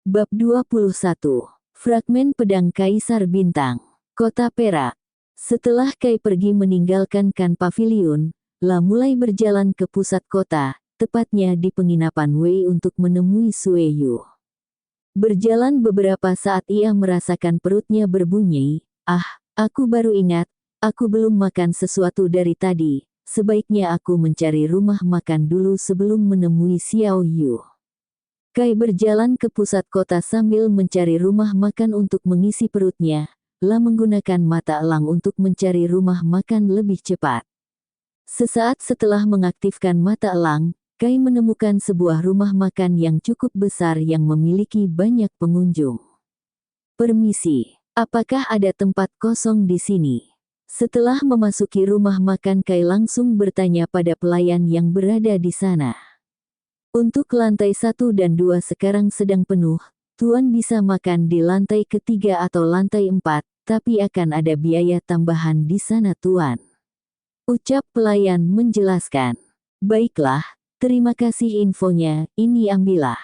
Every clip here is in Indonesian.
Bab 21. Fragmen Pedang Kaisar Bintang. Kota Perak. Setelah Kai pergi meninggalkan Kan Pavilion, La mulai berjalan ke pusat kota, tepatnya di penginapan Wei untuk menemui Sueyu. Berjalan beberapa saat ia merasakan perutnya berbunyi, aku baru ingat, aku belum makan sesuatu dari tadi, sebaiknya aku mencari rumah makan dulu sebelum menemui Xiao Yu. Kai berjalan ke pusat kota sambil mencari rumah makan untuk mengisi perutnya. La menggunakan mata elang untuk mencari rumah makan lebih cepat. Sesaat setelah mengaktifkan mata elang, Kai menemukan sebuah rumah makan yang cukup besar yang memiliki banyak pengunjung. Permisi, apakah ada tempat kosong di sini? Setelah memasuki rumah makan, Kai langsung bertanya pada pelayan yang berada di sana. Untuk lantai 1 dan 2 sekarang sedang penuh, Tuan bisa makan di lantai ketiga atau lantai 4, tapi akan ada biaya tambahan di sana Tuan. Ucap pelayan menjelaskan. Baiklah, terima kasih infonya, ini ambillah.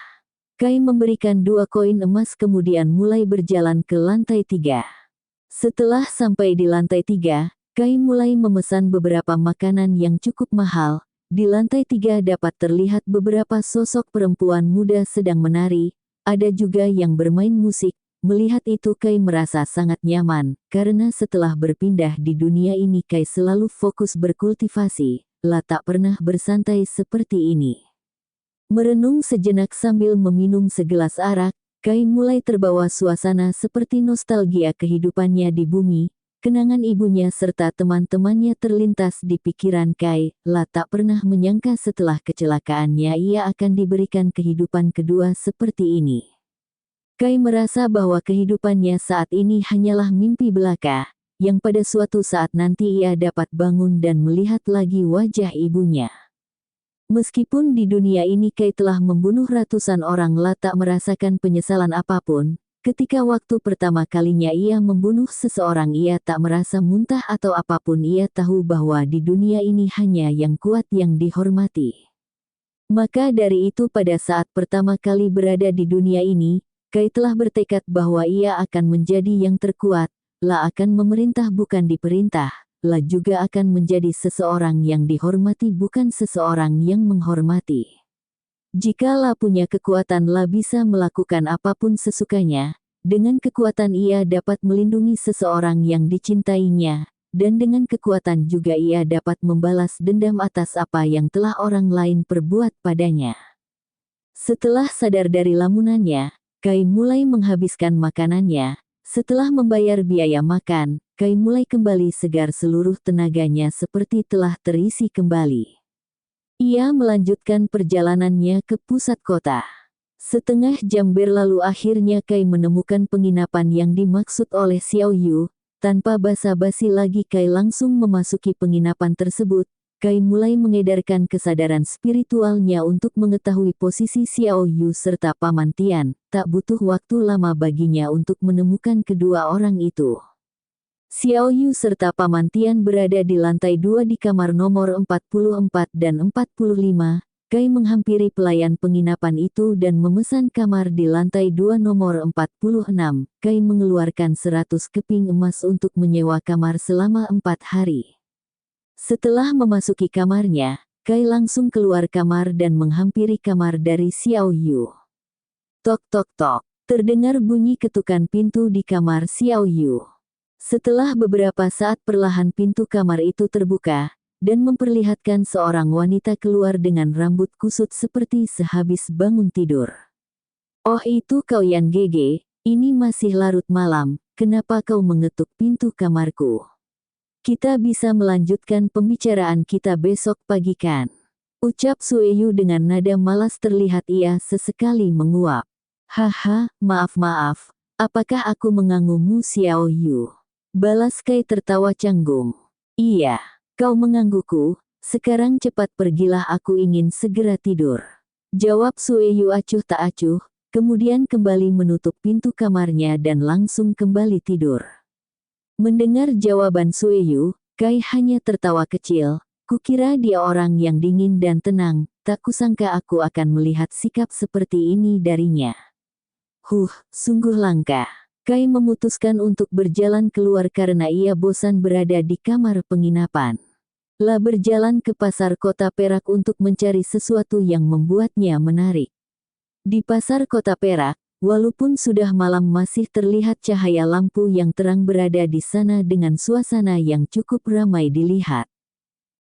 Kai memberikan 2 koin emas kemudian mulai berjalan ke lantai 3. Setelah sampai di lantai 3, Kai mulai memesan beberapa makanan yang cukup mahal. Di lantai 3 dapat terlihat beberapa sosok perempuan muda sedang menari, ada juga yang bermain musik. Melihat itu Kai merasa sangat nyaman, karena setelah berpindah di dunia ini Kai selalu fokus berkultivasi, La tak pernah bersantai seperti ini. Merenung sejenak sambil meminum segelas arak, Kai mulai terbawa suasana seperti nostalgia kehidupannya di bumi. Kenangan ibunya serta teman-temannya terlintas di pikiran Kai. La tak pernah menyangka setelah kecelakaannya ia akan diberikan kehidupan kedua seperti ini. Kai merasa bahwa kehidupannya saat ini hanyalah mimpi belaka, yang pada suatu saat nanti ia dapat bangun dan melihat lagi wajah ibunya. Meskipun di dunia ini Kai telah membunuh ratusan orang, La tak merasakan penyesalan apapun. Ketika waktu pertama kalinya ia membunuh seseorang ia tak merasa muntah atau apapun, ia tahu bahwa di dunia ini hanya yang kuat yang dihormati. Maka dari itu pada saat pertama kali berada di dunia ini, Kai telah bertekad bahwa ia akan menjadi yang terkuat, La akan memerintah bukan diperintah, La juga akan menjadi seseorang yang dihormati bukan seseorang yang menghormati. Jika La punya kekuatan, La bisa melakukan apapun sesukanya. Dengan kekuatan ia dapat melindungi seseorang yang dicintainya, dan dengan kekuatan juga ia dapat membalas dendam atas apa yang telah orang lain perbuat padanya. Setelah sadar dari lamunannya, Kai mulai menghabiskan makanannya. Setelah membayar biaya makan, Kai mulai kembali segar, seluruh tenaganya seperti telah terisi kembali. Ia melanjutkan perjalanannya ke pusat kota. Setengah jam berlalu akhirnya Kai menemukan penginapan yang dimaksud oleh Xiao Yu. Tanpa basa-basi lagi Kai langsung memasuki penginapan tersebut. Kai mulai mengedarkan kesadaran spiritualnya untuk mengetahui posisi Xiao Yu serta Paman Tian. Tak butuh waktu lama baginya untuk menemukan kedua orang itu. Xiao Yu serta Paman Tian berada di lantai 2 di kamar nomor 44 dan 45. Kai menghampiri pelayan penginapan itu dan memesan kamar di lantai 2 nomor 46. Kai mengeluarkan 100 keping emas untuk menyewa kamar selama 4 hari. Setelah memasuki kamarnya, Kai langsung keluar kamar dan menghampiri kamar dari Xiao Yu. Tok tok tok, terdengar bunyi ketukan pintu di kamar Xiao Yu. Setelah beberapa saat perlahan pintu kamar itu terbuka, dan memperlihatkan seorang wanita keluar dengan rambut kusut seperti sehabis bangun tidur. Oh itu kau Yan Gege, ini masih larut malam, kenapa kau mengetuk pintu kamarku? Kita bisa melanjutkan pembicaraan kita besok pagi kan? Ucap Sueyu dengan nada malas, terlihat ia sesekali menguap. Haha, maaf, apakah aku mengganggumu Xiao Yu? Balas Kai tertawa canggung. Iya, kau menggangguku, sekarang cepat pergilah, aku ingin segera tidur. Jawab Sueyu acuh tak acuh, kemudian kembali menutup pintu kamarnya dan langsung kembali tidur. Mendengar jawaban Sueyu, Kai hanya tertawa kecil, kukira dia orang yang dingin dan tenang, tak kusangka aku akan melihat sikap seperti ini darinya. Sungguh langka. Kai memutuskan untuk berjalan keluar karena ia bosan berada di kamar penginapan. La berjalan ke pasar kota Perak untuk mencari sesuatu yang membuatnya menarik. Di pasar kota Perak, walaupun sudah malam masih terlihat cahaya lampu yang terang berada di sana dengan suasana yang cukup ramai dilihat.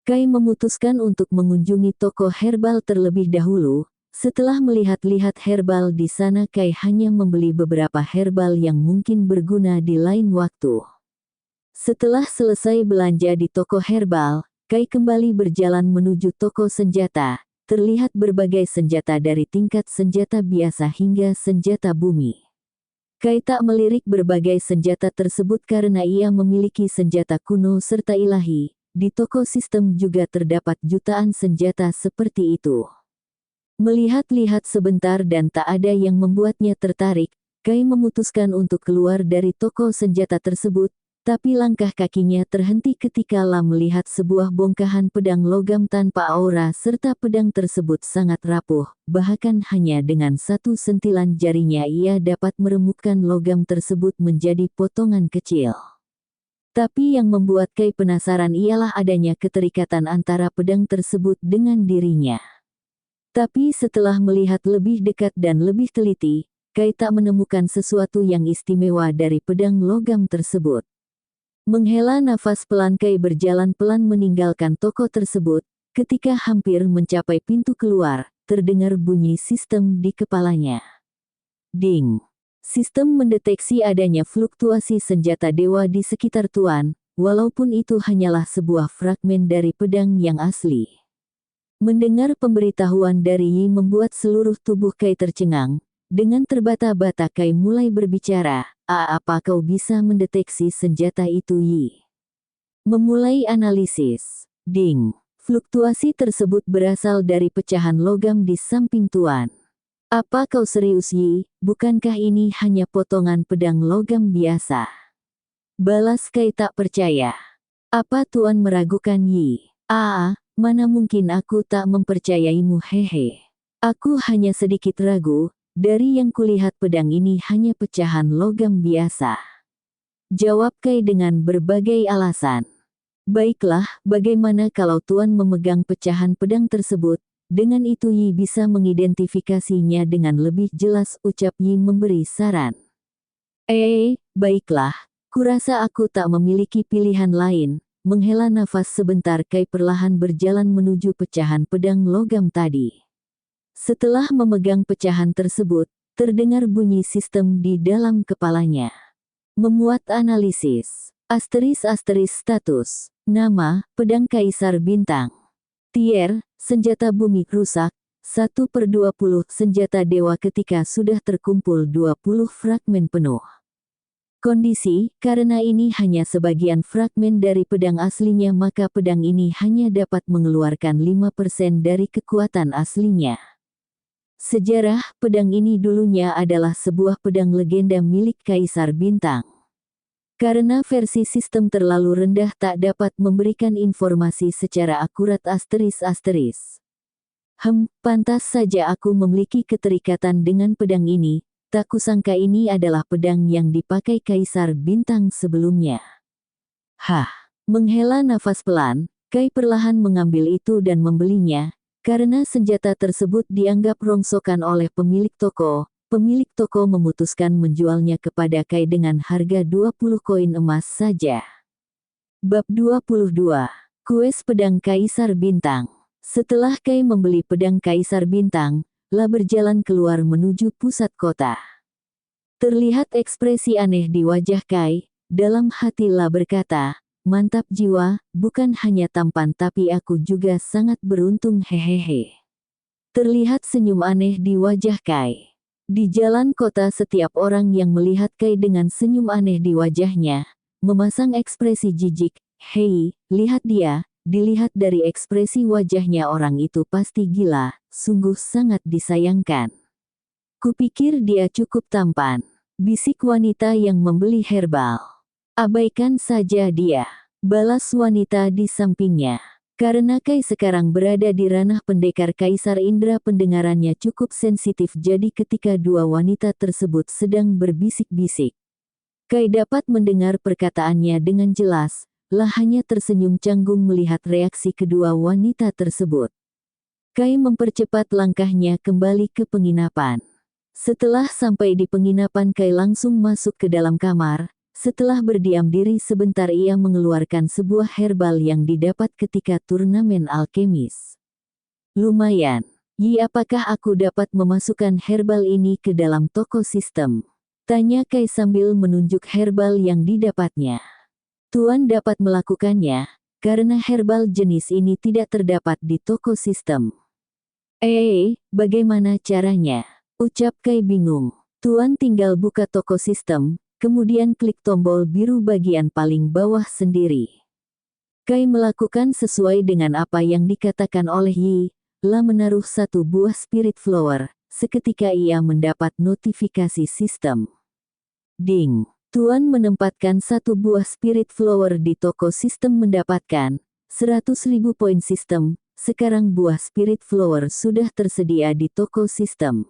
Kai memutuskan untuk mengunjungi toko herbal terlebih dahulu. Setelah melihat-lihat herbal di sana, Kai hanya membeli beberapa herbal yang mungkin berguna di lain waktu. Setelah selesai belanja di toko herbal, Kai kembali berjalan menuju toko senjata. Terlihat berbagai senjata dari tingkat senjata biasa hingga senjata bumi. Kai tak melirik berbagai senjata tersebut karena ia memiliki senjata kuno serta ilahi. Di toko sistem juga terdapat jutaan senjata seperti itu. Melihat-lihat sebentar dan tak ada yang membuatnya tertarik, Kai memutuskan untuk keluar dari toko senjata tersebut. Tapi langkah kakinya terhenti ketika La melihat sebuah bongkahan pedang logam tanpa aura serta pedang tersebut sangat rapuh, bahkan hanya dengan satu sentilan jarinya ia dapat meremukkan logam tersebut menjadi potongan kecil. Tapi yang membuat Kai penasaran ialah adanya keterikatan antara pedang tersebut dengan dirinya. Tapi setelah melihat lebih dekat dan lebih teliti, Kai tak menemukan sesuatu yang istimewa dari pedang logam tersebut. Menghela nafas pelan, Kai berjalan pelan meninggalkan toko tersebut. Ketika hampir mencapai pintu keluar, terdengar bunyi sistem di kepalanya. Ding! Sistem mendeteksi adanya fluktuasi senjata dewa di sekitar Tuan, walaupun itu hanyalah sebuah fragmen dari pedang yang asli. Mendengar pemberitahuan dari Yi membuat seluruh tubuh Kai tercengang. Dengan terbata-bata Kai mulai berbicara, apa kau bisa mendeteksi senjata itu, Yi? Memulai analisis. Ding! Fluktuasi tersebut berasal dari pecahan logam di samping Tuan. Apa kau serius, Yi? Bukankah ini hanya potongan pedang logam biasa? Balas Kai tak percaya. Apa Tuan meragukan, Yi? Mana mungkin aku tak mempercayaimu, hehe. Aku hanya sedikit ragu. Dari yang kulihat pedang ini hanya pecahan logam biasa. Jawab Kai dengan berbagai alasan. Baiklah, bagaimana kalau Tuan memegang pecahan pedang tersebut? Dengan itu Yi bisa mengidentifikasinya dengan lebih jelas, ucap Yi memberi saran. Baiklah, kurasa aku tak memiliki pilihan lain. Menghela nafas sebentar, Kai perlahan berjalan menuju pecahan pedang logam tadi. Setelah memegang pecahan tersebut, terdengar bunyi sistem di dalam kepalanya. Memuat analisis. Status. Nama, pedang Kaisar Bintang. Tier, senjata bumi rusak. 1/20 senjata dewa ketika sudah terkumpul 20 fragmen penuh. Kondisi, karena ini hanya sebagian fragmen dari pedang aslinya, maka pedang ini hanya dapat mengeluarkan 5% dari kekuatan aslinya. Sejarah, pedang ini dulunya adalah sebuah pedang legenda milik Kaisar Bintang. Karena versi sistem terlalu rendah tak dapat memberikan informasi secara akurat. Pantas saja aku memiliki keterikatan dengan pedang ini, tak kusangka ini adalah pedang yang dipakai Kaisar Bintang sebelumnya. Menghela nafas pelan, Kai perlahan mengambil itu dan membelinya. Karena senjata tersebut dianggap rongsokan oleh pemilik toko memutuskan menjualnya kepada Kai dengan harga 20 koin emas saja. Bab 22. Kues Pedang Kaisar Bintang. Setelah Kai membeli pedang Kaisar Bintang, La berjalan keluar menuju pusat kota. Terlihat ekspresi aneh di wajah Kai. Dalam hati La berkata, mantap jiwa, bukan hanya tampan tapi aku juga sangat beruntung, hehehe. Terlihat senyum aneh di wajah Kai. Di jalan kota setiap orang yang melihat Kai dengan senyum aneh di wajahnya, memasang ekspresi jijik. Hei, lihat dia, dilihat dari ekspresi wajahnya orang itu pasti gila, sungguh sangat disayangkan. Kupikir dia cukup tampan, bisik wanita yang membeli herbal. Abaikan saja dia, balas wanita di sampingnya. Karena Kai sekarang berada di ranah pendekar kaisar, indera pendengarannya cukup sensitif, jadi ketika dua wanita tersebut sedang berbisik-bisik, Kai dapat mendengar perkataannya dengan jelas. Lah hanya tersenyum canggung melihat reaksi kedua wanita tersebut. Kai mempercepat langkahnya kembali ke penginapan. Setelah sampai di penginapan, Kai langsung masuk ke dalam kamar. Setelah berdiam diri sebentar, ia mengeluarkan sebuah herbal yang didapat ketika turnamen alkemis. Lumayan. Yi, apakah aku dapat memasukkan herbal ini ke dalam toko sistem? Tanya Kai sambil menunjuk herbal yang didapatnya. Tuan dapat melakukannya, karena herbal jenis ini tidak terdapat di toko sistem. Bagaimana caranya? Ucap Kai bingung. Tuan tinggal buka toko sistem, kemudian klik tombol biru bagian paling bawah sendiri. Kai melakukan sesuai dengan apa yang dikatakan oleh Yi, lah menaruh satu buah spirit flower. Seketika ia mendapat notifikasi sistem. Ding! Tuan menempatkan satu buah spirit flower di toko sistem mendapatkan 100.000 poin sistem. Sekarang buah spirit flower sudah tersedia di toko sistem.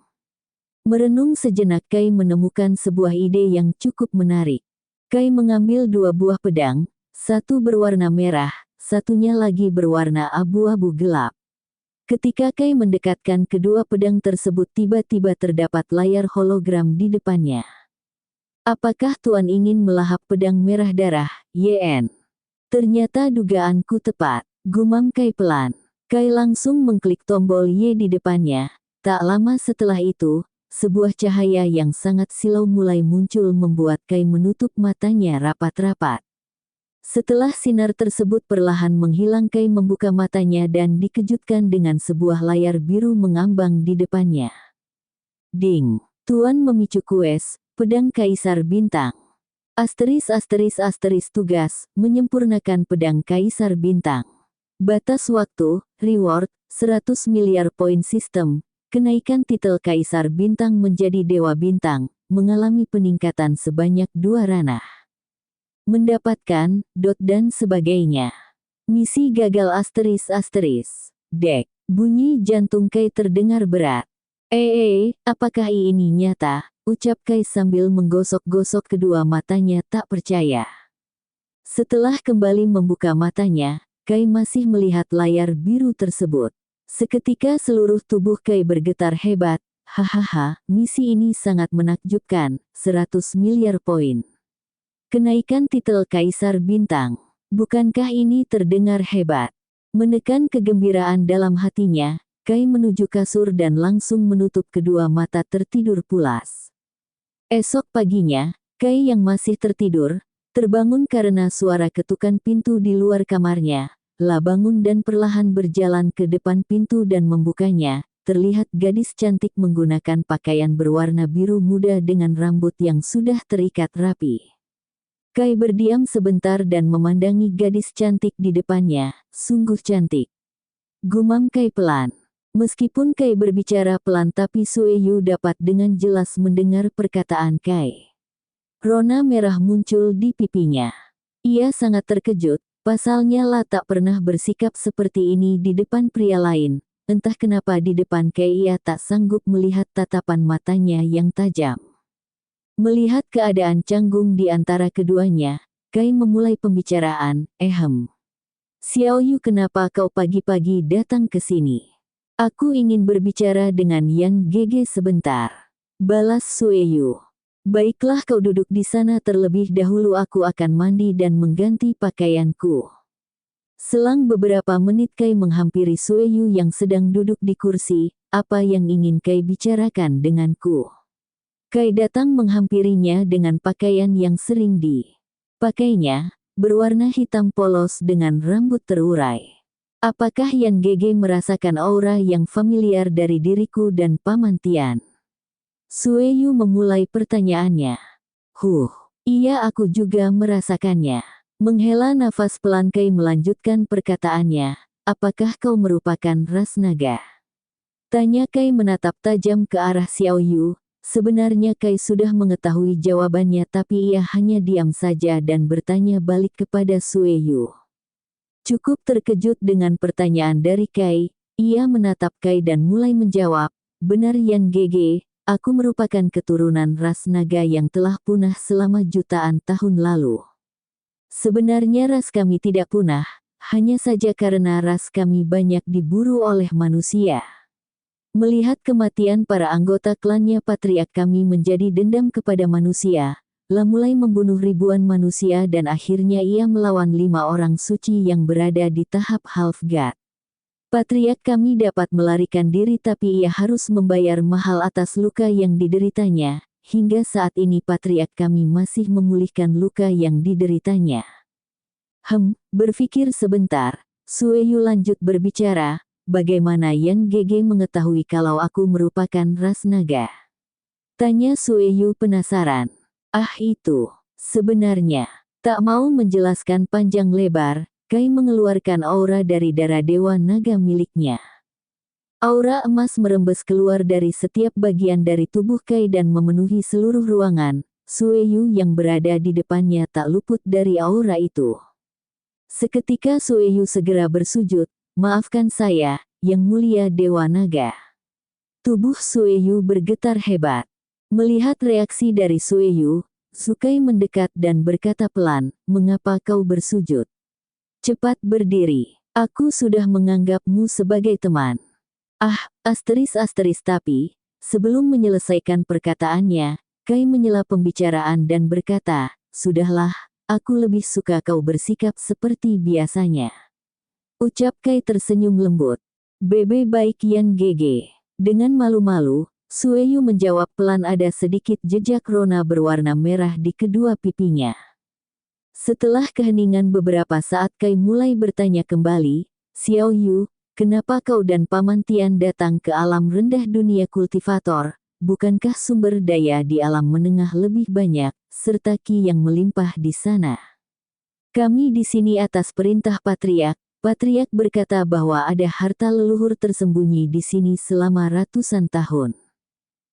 Merenung sejenak, Kai menemukan sebuah ide yang cukup menarik. Kai mengambil dua buah pedang, satu berwarna merah, satunya lagi berwarna abu-abu gelap. Ketika Kai mendekatkan kedua pedang tersebut, tiba-tiba terdapat layar hologram di depannya. Apakah Tuan ingin melahap pedang merah darah, YN? Ternyata dugaanku tepat, gumam Kai pelan. Kai langsung mengklik tombol Y di depannya. Tak lama setelah itu, sebuah cahaya yang sangat silau mulai muncul membuat Kai menutup matanya rapat-rapat. Setelah sinar tersebut perlahan menghilang, Kai membuka matanya dan dikejutkan dengan sebuah layar biru mengambang di depannya. Ding! Tuan memicu quest, pedang kaisar bintang. Tugas, menyempurnakan pedang kaisar bintang. Batas waktu, reward, 100 miliar poin sistem. Kenaikan titel Kaisar Bintang menjadi Dewa Bintang, mengalami peningkatan sebanyak 2 ranah. Mendapatkan, dan sebagainya. Misi gagal Dek, bunyi jantung Kai terdengar berat. Apakah ini nyata? Ucap Kai sambil menggosok-gosok kedua matanya tak percaya. Setelah kembali membuka matanya, Kai masih melihat layar biru tersebut. Seketika seluruh tubuh Kai bergetar hebat. Hahaha, misi ini sangat menakjubkan, 100 miliar poin. Kenaikan titel Kaisar Bintang. Bukankah ini terdengar hebat? Menekan kegembiraan dalam hatinya, Kai menuju kasur dan langsung menutup kedua mata tertidur pulas. Esok paginya, Kai yang masih tertidur, terbangun karena suara ketukan pintu di luar kamarnya. Lah bangun dan perlahan berjalan ke depan pintu dan membukanya. Terlihat gadis cantik menggunakan pakaian berwarna biru muda dengan rambut yang sudah terikat rapi. Kai berdiam sebentar dan memandangi gadis cantik di depannya. Sungguh cantik. Gumam Kai pelan. Meskipun Kai berbicara pelan, tapi Sueyu dapat dengan jelas mendengar perkataan Kai. Rona merah muncul di pipinya. Ia sangat terkejut. Pasalnya lah tak pernah bersikap seperti ini di depan pria lain. Entah kenapa di depan Kai ia tak sanggup melihat tatapan matanya yang tajam. Melihat keadaan canggung di antara keduanya, Kai memulai pembicaraan. Xiaoyu, kenapa kau pagi-pagi datang ke sini? Aku ingin berbicara dengan Yang Gege sebentar. Balas Sueyu. Baiklah, kau duduk di sana terlebih dahulu, aku akan mandi dan mengganti pakaianku. Selang beberapa menit Kai menghampiri Sueyu yang sedang duduk di kursi. Apa yang ingin Kai bicarakan denganku? Kai datang menghampirinya dengan pakaian yang sering dipakainya, berwarna hitam polos dengan rambut terurai. Apakah Yang Gege merasakan aura yang familiar dari diriku dan Paman Tian? Sueyu memulai pertanyaannya. Iya, aku juga merasakannya. Menghela nafas pelan Kai melanjutkan perkataannya. Apakah kau merupakan ras naga? Tanya Kai menatap tajam ke arah Xiaoyu. Sebenarnya Kai sudah mengetahui jawabannya, tapi ia hanya diam saja dan bertanya balik kepada Sueyu. Cukup terkejut dengan pertanyaan dari Kai, ia menatap Kai dan mulai menjawab, "Benar Yan Gege, aku merupakan keturunan ras naga yang telah punah selama jutaan tahun lalu. Sebenarnya ras kami tidak punah, hanya saja karena ras kami banyak diburu oleh manusia. Melihat kematian para anggota klannya patriark kami menjadi dendam kepada manusia, mulai membunuh ribuan manusia dan akhirnya ia melawan 5 orang suci yang berada di tahap half god. Patriark kami dapat melarikan diri tapi ia harus membayar mahal atas luka yang dideritanya. Hingga saat ini patriark kami masih memulihkan luka yang dideritanya." Berpikir sebentar, Sueyu lanjut berbicara, "Bagaimana Yan Gege mengetahui kalau aku merupakan ras naga?" Tanya Sueyu penasaran. Itu, sebenarnya, tak mau menjelaskan panjang lebar, Kai mengeluarkan aura dari darah dewa naga miliknya. Aura emas merembes keluar dari setiap bagian dari tubuh Kai dan memenuhi seluruh ruangan. Sueyu yang berada di depannya tak luput dari aura itu. Seketika Sueyu segera bersujud, "Maafkan saya, Yang Mulia Dewa Naga." Tubuh Sueyu bergetar hebat. Melihat reaksi dari Sueyu, Sukai mendekat dan berkata pelan, "Mengapa kau bersujud? Cepat berdiri. Aku sudah menganggapmu sebagai teman." Tapi, sebelum menyelesaikan perkataannya, Kai menyela pembicaraan dan berkata, "Sudahlah, aku lebih suka kau bersikap seperti biasanya." Ucap Kai tersenyum lembut. "Bebe baik Yan Gege." Dengan malu-malu, Sueyu menjawab pelan, ada sedikit jejak rona berwarna merah di kedua pipinya. Setelah keheningan beberapa saat Kai mulai bertanya kembali, "Xiao Yu, kenapa kau dan Paman Tian datang ke alam rendah dunia kultivator? Bukankah sumber daya di alam menengah lebih banyak, serta ki yang melimpah di sana?" "Kami di sini atas perintah Patriark." Patriark berkata bahwa ada harta leluhur tersembunyi di sini selama ratusan tahun.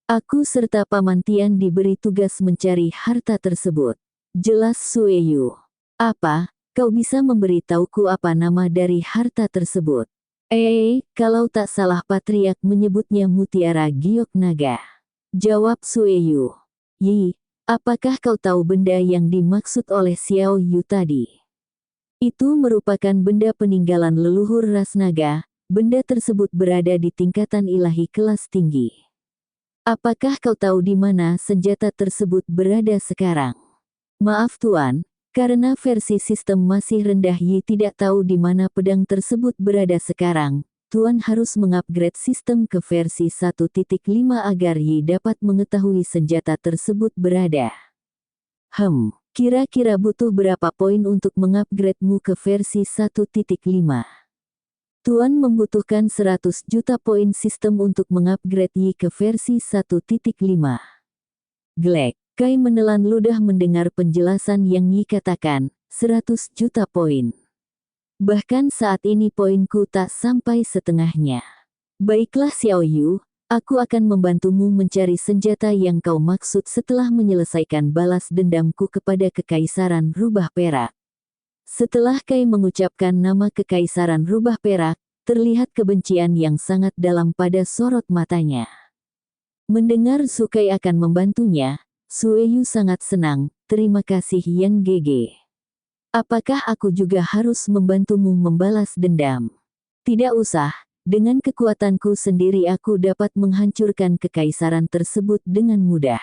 Aku serta Paman Tian diberi tugas mencari harta tersebut. Jelas Sueyu. "Apa, kau bisa memberitahuku apa nama dari harta tersebut?" Kalau tak salah Patriark menyebutnya Mutiara Giok Naga." Jawab Sueyu. "Yi, apakah kau tahu benda yang dimaksud oleh Xiao Yu tadi?" "Itu merupakan benda peninggalan leluhur ras naga, benda tersebut berada di tingkatan ilahi kelas tinggi." "Apakah kau tahu di mana senjata tersebut berada sekarang?" "Maaf Tuan, karena versi sistem masih rendah Yi tidak tahu di mana pedang tersebut berada sekarang. Tuan harus mengupgrade sistem ke versi 1.5 agar Yi dapat mengetahui senjata tersebut berada." Kira-kira butuh berapa poin untuk mengupgrade-mu ke versi 1.5? "Tuan membutuhkan 100 juta poin sistem untuk mengupgrade Yi ke versi 1.5. Glek. Kai menelan ludah mendengar penjelasan yang Yi katakan, 100 juta poin. "Bahkan saat ini poinku tak sampai setengahnya." "Baiklah Xiao Yu, aku akan membantumu mencari senjata yang kau maksud setelah menyelesaikan balas dendamku kepada Kekaisaran Rubah Perak." Setelah Kai mengucapkan nama Kekaisaran Rubah Perak, terlihat kebencian yang sangat dalam pada sorot matanya. Mendengar Sukai akan membantunya, Sueyu sangat senang. "Terima kasih Yan Gege. Apakah aku juga harus membantumu membalas dendam?" "Tidak usah, dengan kekuatanku sendiri aku dapat menghancurkan kekaisaran tersebut dengan mudah."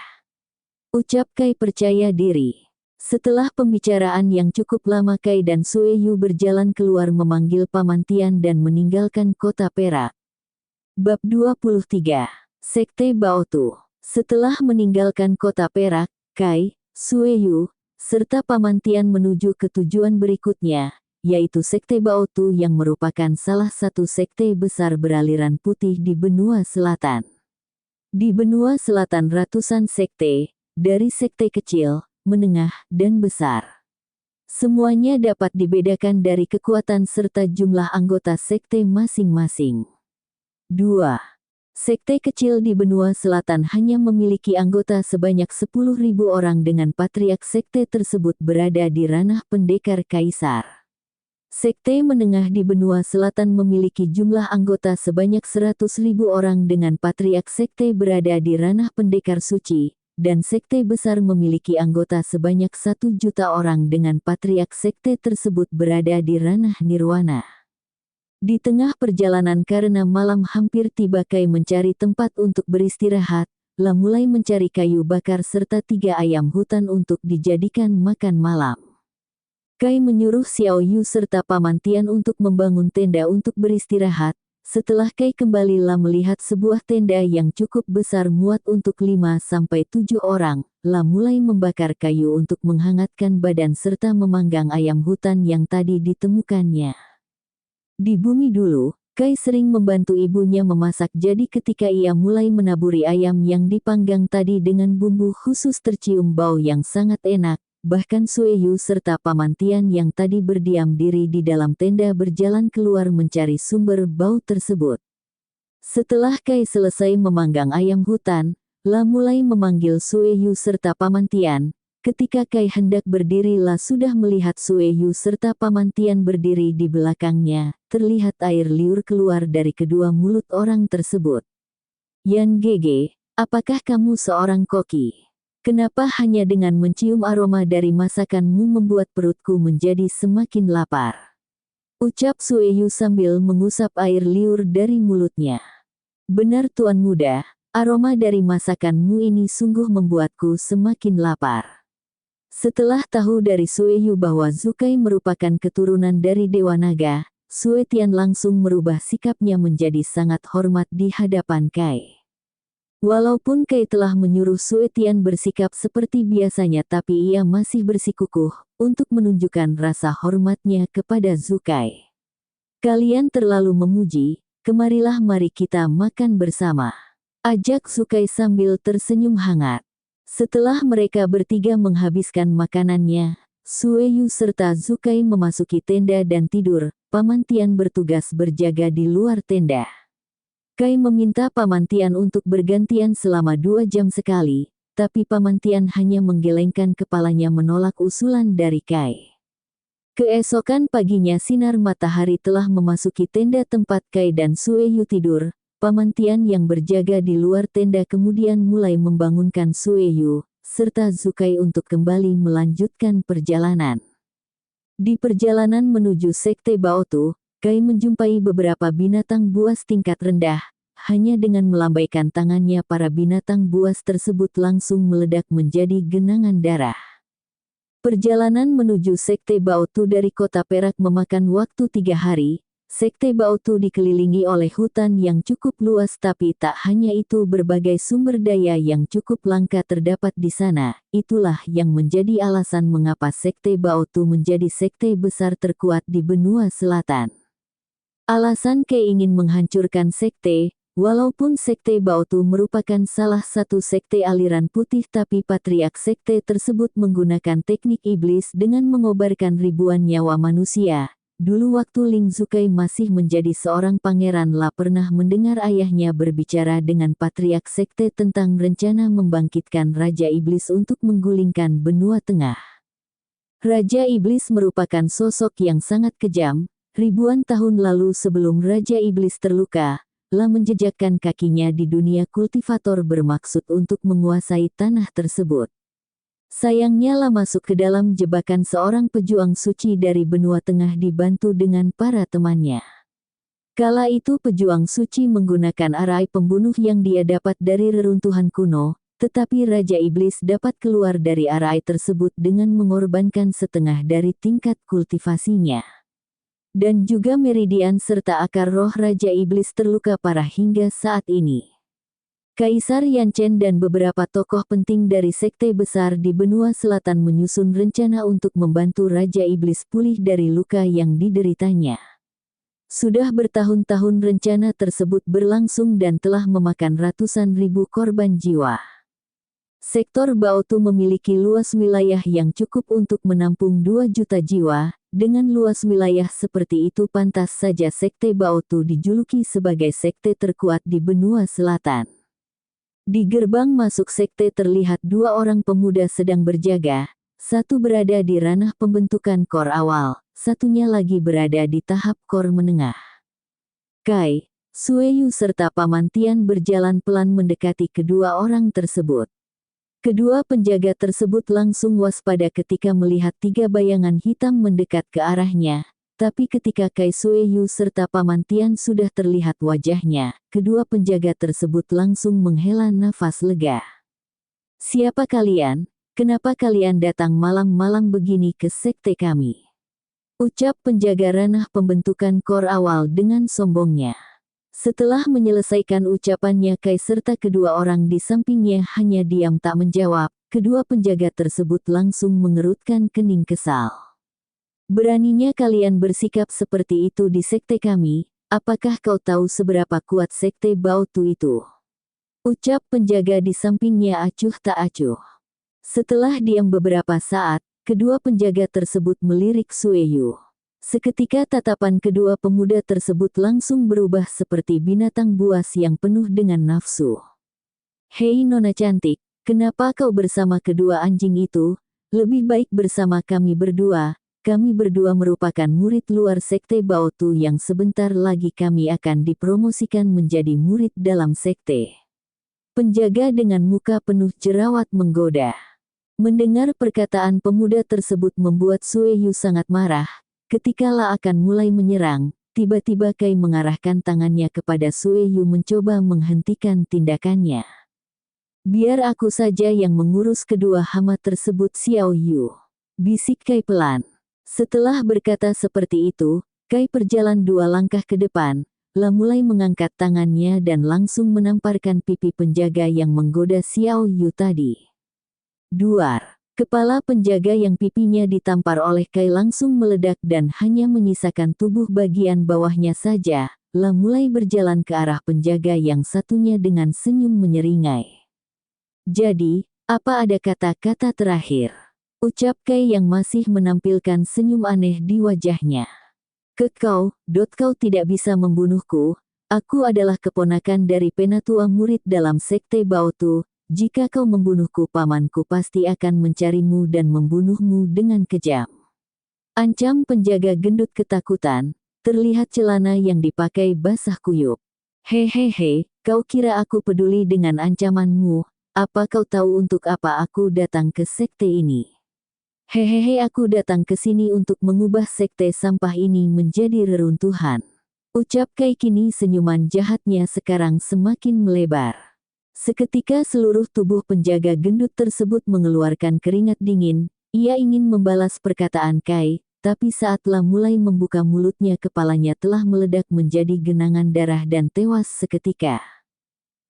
Ucap Kai percaya diri. Setelah pembicaraan yang cukup lama Kai dan Sueyu berjalan keluar memanggil Paman Tian dan meninggalkan kota Perak. Bab 23. Sekte Baotu. Setelah meninggalkan kota Perak, Kai, Sueyu, serta Paman Tian menuju ke tujuan berikutnya, yaitu Sekte Baotu yang merupakan salah satu sekte besar beraliran putih di benua selatan. Di benua selatan ratusan sekte, dari sekte kecil, menengah, dan besar. Semuanya dapat dibedakan dari kekuatan serta jumlah anggota sekte masing-masing. 2. Sekte kecil di benua selatan hanya memiliki anggota sebanyak 10.000 orang dengan patriark sekte tersebut berada di ranah pendekar kaisar. Sekte menengah di benua selatan memiliki jumlah anggota sebanyak 100.000 orang dengan patriark sekte berada di ranah pendekar suci, dan sekte besar memiliki anggota sebanyak 1 juta orang dengan patriark sekte tersebut berada di ranah nirwana. Di tengah perjalanan karena malam hampir tiba, Kai mencari tempat untuk beristirahat, mulai mencari kayu bakar serta 3 ayam hutan untuk dijadikan makan malam. Kai menyuruh Xiao Yu serta Paman Tian untuk membangun tenda untuk beristirahat. Setelah Kai kembali melihat sebuah tenda yang cukup besar muat untuk 5-7 orang, mulai membakar kayu untuk menghangatkan badan serta memanggang ayam hutan yang tadi ditemukannya. Di bumi dulu, Kai sering membantu ibunya memasak, jadi ketika ia mulai menaburi ayam yang dipanggang tadi dengan bumbu khusus tercium bau yang sangat enak. Bahkan Sue Yu serta Paman Tian yang tadi berdiam diri di dalam tenda berjalan keluar mencari sumber bau tersebut. Setelah Kai selesai memanggang ayam hutan, mulai memanggil Sue Yu serta Paman Tian. Ketika Kai hendak berdiri, sudah melihat Sue Yu serta Paman Tian berdiri di belakangnya. Terlihat air liur keluar dari kedua mulut orang tersebut. Yan Gege, apakah kamu seorang koki? Kenapa hanya dengan mencium aroma dari masakanmu membuat perutku menjadi semakin lapar? Ucap Sue Yu sambil mengusap air liur dari mulutnya. Benar Tuan Muda, aroma dari masakanmu ini sungguh membuatku semakin lapar. Setelah tahu dari Sue Yu bahwa Zukai merupakan keturunan dari Dewa Naga, Sue Tian langsung merubah sikapnya menjadi sangat hormat di hadapan Kai. Walaupun Kai telah menyuruh Sue Tian bersikap seperti biasanya, tapi ia masih bersikukuh untuk menunjukkan rasa hormatnya kepada Zukai. Kalian terlalu memuji, kemarilah mari kita makan bersama. Ajak Zukai sambil tersenyum hangat. Setelah mereka bertiga menghabiskan makanannya, Sue Yu serta Zukai memasuki tenda dan tidur. Paman Tian bertugas berjaga di luar tenda. Kai meminta Paman Tian untuk bergantian selama 2 jam sekali, tapi Paman Tian hanya menggelengkan kepalanya menolak usulan dari Kai. Keesokan paginya sinar matahari telah memasuki tenda tempat Kai dan Sue Yu tidur. Paman Tian yang berjaga di luar tenda kemudian mulai membangunkan Sue Yu serta Zukai untuk kembali melanjutkan perjalanan. Di perjalanan menuju Sekte Baotu, Kai menjumpai beberapa binatang buas tingkat rendah. Hanya dengan melambaikan tangannya para binatang buas tersebut langsung meledak menjadi genangan darah. Perjalanan menuju Sekte Baotu dari kota Perak memakan waktu 3 hari. Sekte Baotu dikelilingi oleh hutan yang cukup luas, tapi tak hanya itu, berbagai sumber daya yang cukup langka terdapat di sana. Itulah yang menjadi alasan mengapa Sekte Baotu menjadi sekte besar terkuat di benua selatan. Alasan Kai ingin menghancurkan sekte, walaupun Sekte Baotu merupakan salah satu sekte aliran putih, tapi patriark sekte tersebut menggunakan teknik iblis dengan mengobarkan ribuan nyawa manusia. Dulu waktu Ling Zukai masih menjadi seorang pangeran, pernah mendengar ayahnya berbicara dengan patriark sekte tentang rencana membangkitkan Raja Iblis untuk menggulingkan benua tengah. Raja Iblis merupakan sosok yang sangat kejam. Ribuan tahun lalu sebelum Raja Iblis terluka, menjejakkan kakinya di dunia kultivator bermaksud untuk menguasai tanah tersebut. Sayangnya masuk ke dalam jebakan seorang pejuang suci dari benua tengah dibantu dengan para temannya. Kala itu pejuang suci menggunakan arai pembunuh yang dia dapat dari reruntuhan kuno, tetapi Raja Iblis dapat keluar dari arai tersebut dengan mengorbankan setengah dari tingkat kultivasinya. Dan juga meridian serta akar roh Raja Iblis terluka parah hingga saat ini. Kaisar Yanchen dan beberapa tokoh penting dari sekte besar di benua selatan menyusun rencana untuk membantu Raja Iblis pulih dari luka yang dideritanya. Sudah bertahun-tahun rencana tersebut berlangsung dan telah memakan ratusan ribu korban jiwa. Sektor Baotu memiliki luas wilayah yang cukup untuk menampung 2 juta jiwa. Dengan luas wilayah seperti itu pantas saja Sekte Baotu dijuluki sebagai sekte terkuat di benua selatan. Di gerbang masuk sekte terlihat 2 orang pemuda sedang berjaga. Satu berada di ranah pembentukan core awal, satunya lagi berada di tahap core menengah. Kai, Sueyu serta Paman Tian berjalan pelan mendekati kedua orang tersebut. Kedua penjaga tersebut langsung waspada ketika melihat 3 bayangan hitam mendekat ke arahnya. Tapi ketika Kai Sueyu serta Paman Tian sudah terlihat wajahnya, kedua penjaga tersebut langsung menghela nafas lega. "Siapa kalian? Kenapa kalian datang malam-malam begini ke sekte kami?" ucap penjaga ranah pembentukan core awal dengan sombongnya. Setelah menyelesaikan ucapannya, Kai serta kedua orang di sampingnya hanya diam tak menjawab. Kedua penjaga tersebut langsung mengerutkan kening kesal. "Beraninya kalian bersikap seperti itu di sekte kami, apakah kau tahu seberapa kuat sekte Baotu itu?" ucap penjaga di sampingnya acuh tak acuh. Setelah diam beberapa saat, kedua penjaga tersebut melirik Sueyu. Seketika tatapan kedua pemuda tersebut langsung berubah seperti binatang buas yang penuh dengan nafsu. "Hei Nona cantik, kenapa kau bersama kedua anjing itu? Lebih baik bersama kami berdua. Kami berdua merupakan murid luar sekte Baotu yang sebentar lagi kami akan dipromosikan menjadi murid dalam sekte." Penjaga dengan muka penuh jerawat menggoda. Mendengar perkataan pemuda tersebut membuat Sueyu sangat marah. Ketika La akan mulai menyerang, tiba-tiba Kai mengarahkan tangannya kepada Sueyu mencoba menghentikan tindakannya. "Biar aku saja yang mengurus kedua hama tersebut, Xiao Yu," bisik Kai pelan. Setelah berkata seperti itu, Kai berjalan 2 langkah ke depan, La mulai mengangkat tangannya dan langsung menamparkan pipi penjaga yang menggoda Xiao Yu tadi. Duar. Kepala penjaga yang pipinya ditampar oleh Kai langsung meledak dan hanya menyisakan tubuh bagian bawahnya saja. La mulai berjalan ke arah penjaga yang satunya dengan senyum menyeringai. "Jadi, apa ada kata-kata terakhir?" ucap Kai yang masih menampilkan senyum aneh di wajahnya. Kau tidak bisa membunuhku. Aku adalah keponakan dari penatua murid dalam sekte Baotu. Jika kau membunuhku, pamanku pasti akan mencarimu dan membunuhmu dengan kejam. Ancam penjaga gendut ketakutan. Terlihat celana yang dipakai basah kuyup. "Hehehe, kau kira aku peduli dengan ancamanmu? Apa kau tahu untuk apa aku datang ke sekte ini? Hehehe, aku datang ke sini untuk mengubah sekte sampah ini menjadi reruntuhan," ucap Kai. Kini senyuman jahatnya sekarang semakin melebar. Seketika seluruh tubuh penjaga gendut tersebut mengeluarkan keringat dingin. Ia ingin membalas perkataan Kai, tapi saat La mulai membuka mulutnya, kepalanya telah meledak menjadi genangan darah dan tewas seketika.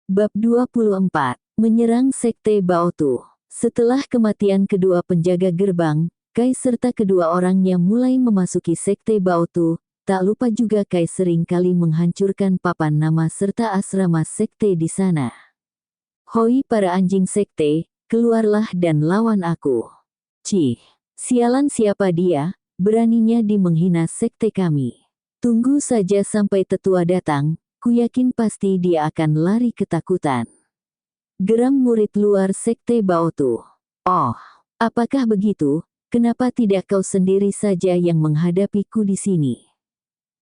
Bab 24. Menyerang Sekte Baotu. Setelah kematian kedua penjaga gerbang, Kai serta kedua orangnya mulai memasuki Sekte Baotu. Tak lupa juga Kai sering kali menghancurkan papan nama serta asrama sekte di sana. "Hoi para anjing sekte, keluarlah dan lawan aku." "Cih, sialan, siapa dia? Beraninya di menghina sekte kami. Tunggu saja sampai tetua datang, ku yakin pasti dia akan lari ketakutan," geram murid luar sekte Baotu. "Oh, apakah begitu? Kenapa tidak kau sendiri saja yang menghadapiku di sini?"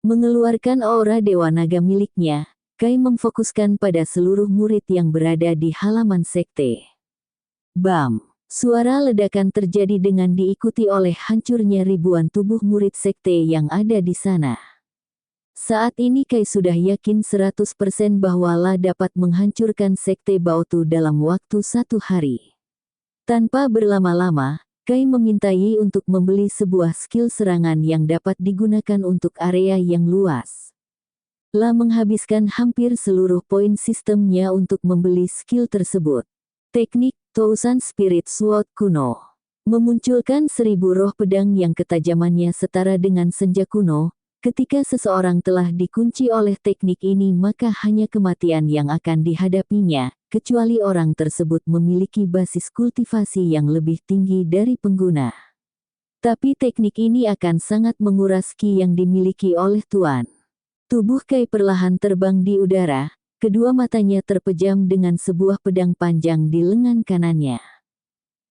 Mengeluarkan aura Dewa Naga miliknya, Kai memfokuskan pada seluruh murid yang berada di halaman sekte. Bam! Suara ledakan terjadi dengan diikuti oleh hancurnya ribuan tubuh murid sekte yang ada di sana. Saat ini Kai sudah yakin 100% bahwa La dapat menghancurkan sekte Baotu dalam waktu 1 hari. Tanpa berlama-lama, Kai memintai untuk membeli sebuah skill serangan yang dapat digunakan untuk area yang luas. La menghabiskan hampir seluruh poin sistemnya untuk membeli skill tersebut. Teknik Thousand Spirit Sword kuno. Memunculkan 1000 roh pedang yang ketajamannya setara dengan senja kuno. Ketika seseorang telah dikunci oleh teknik ini, maka hanya kematian yang akan dihadapinya, kecuali orang tersebut memiliki basis kultivasi yang lebih tinggi dari pengguna. Tapi teknik ini akan sangat menguras ki yang dimiliki oleh tuan. Tubuh Kai perlahan terbang di udara, kedua matanya terpejam dengan sebuah pedang panjang di lengan kanannya.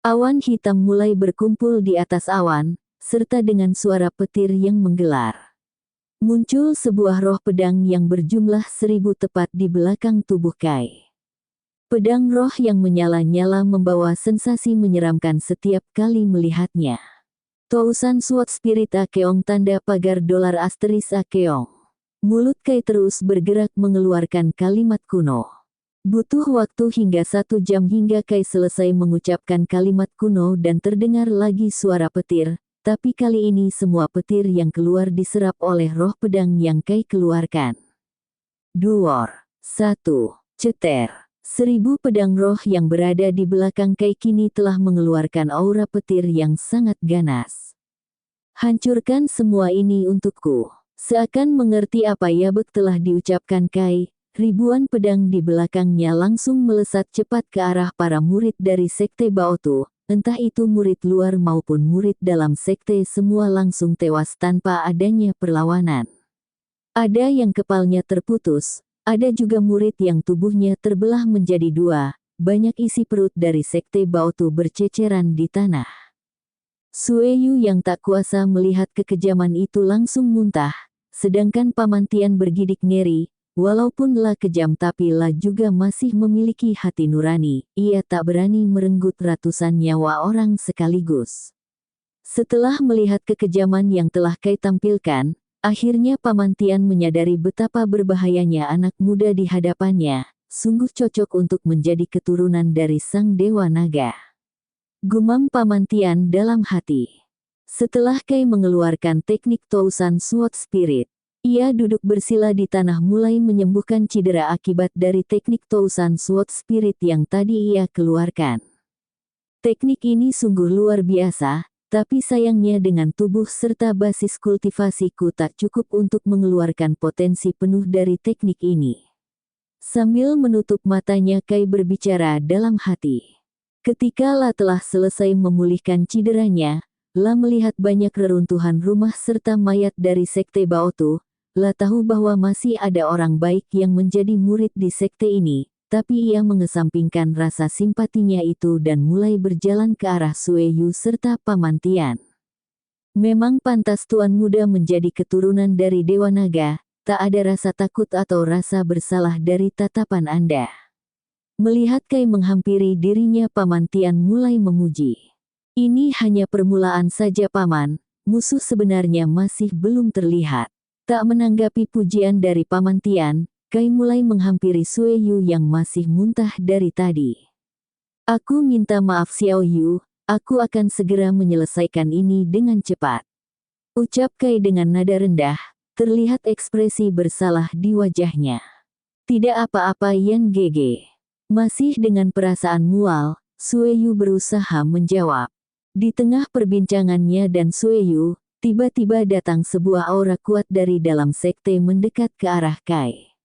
Awan hitam mulai berkumpul di atas awan, serta dengan suara petir yang menggelar. Muncul sebuah roh pedang yang berjumlah 1000 tepat di belakang tubuh Kai. Pedang roh yang menyala-nyala membawa sensasi menyeramkan setiap kali melihatnya. Tousan Sword Spirit Akeong tanda pagar dolar asteris Akeong. Mulut Kai terus bergerak mengeluarkan kalimat kuno. Butuh waktu hingga 1 jam hingga Kai selesai mengucapkan kalimat kuno dan terdengar lagi suara petir. Tapi kali ini semua petir yang keluar diserap oleh roh pedang yang Kai keluarkan. Duor. 1. Ceter. 1000 pedang roh yang berada di belakang Kai kini telah mengeluarkan aura petir yang sangat ganas. Hancurkan semua ini untukku. Seakan mengerti apa Yabek telah diucapkan Kai, ribuan pedang di belakangnya langsung melesat cepat ke arah para murid dari Sekte Baotu. Entah itu murid luar maupun murid dalam sekte semua langsung tewas tanpa adanya perlawanan. Ada yang kepalanya terputus, ada juga murid yang tubuhnya terbelah menjadi 2, banyak isi perut dari Sekte Baotu berceceran di tanah. Sueyu yang tak kuasa melihat kekejaman itu langsung muntah, sedangkan Paman Tian bergidik ngeri. Walaupun La kejam tapi La juga masih memiliki hati nurani, ia tak berani merenggut ratusan nyawa orang sekaligus. Setelah melihat kekejaman yang telah Kai tampilkan, akhirnya Paman Tian menyadari betapa berbahayanya anak muda di hadapannya, sungguh cocok untuk menjadi keturunan dari Sang Dewa Naga. Gumam Paman Tian dalam hati. Setelah Kai mengeluarkan teknik Tousan Sword Spirit, ia duduk bersila di tanah mulai menyembuhkan cedera akibat dari teknik Tousan Sword Spirit yang tadi ia keluarkan. Teknik ini sungguh luar biasa, tapi sayangnya dengan tubuh serta basis kultivasiku tak cukup untuk mengeluarkan potensi penuh dari teknik ini. Sambil menutup matanya Kai berbicara dalam hati. Ketika La telah selesai memulihkan cederanya, La melihat banyak reruntuhan rumah serta mayat dari Sekte Baotu. La tahu bahwa masih ada orang baik yang menjadi murid di sekte ini, tapi ia mengesampingkan rasa simpatinya itu dan mulai berjalan ke arah Sueyu serta Paman Tian. Memang pantas tuan muda menjadi keturunan dari Dewa Naga, tak ada rasa takut atau rasa bersalah dari tatapan Anda. Melihat Kai menghampiri dirinya Paman Tian mulai memuji. Ini hanya permulaan saja Paman, musuh sebenarnya masih belum terlihat. Tak menanggapi pujian dari Paman Tian, Kai mulai menghampiri Sueyu yang masih muntah dari tadi. Aku minta maaf Xiao Yu, aku akan segera menyelesaikan ini dengan cepat. Ucap Kai dengan nada rendah, terlihat ekspresi bersalah di wajahnya. Tidak apa-apa Yan Gege. Masih dengan perasaan mual, Sueyu berusaha menjawab. Di tengah perbincangannya dan Sueyu, tiba-tiba datang sebuah aura kuat dari dalam sekte mendekat ke arah Kai.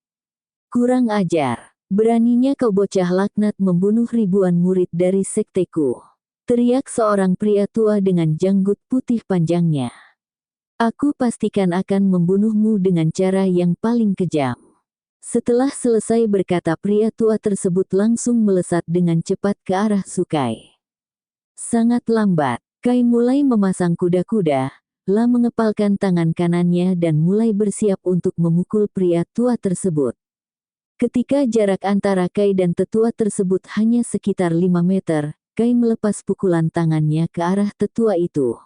Kurang ajar, beraninya kau bocah laknat membunuh ribuan murid dari sekteku. Teriak seorang pria tua dengan janggut putih panjangnya. Aku pastikan akan membunuhmu dengan cara yang paling kejam. Setelah selesai berkata pria tua tersebut langsung melesat dengan cepat ke arah Sukai. Sangat lambat, Kai mulai memasang kuda-kuda. La mengepalkan tangan kanannya dan mulai bersiap untuk memukul pria tua tersebut. Ketika jarak antara Kai dan tetua tersebut hanya sekitar 5 meter, Kai melepas pukulan tangannya ke arah tetua itu.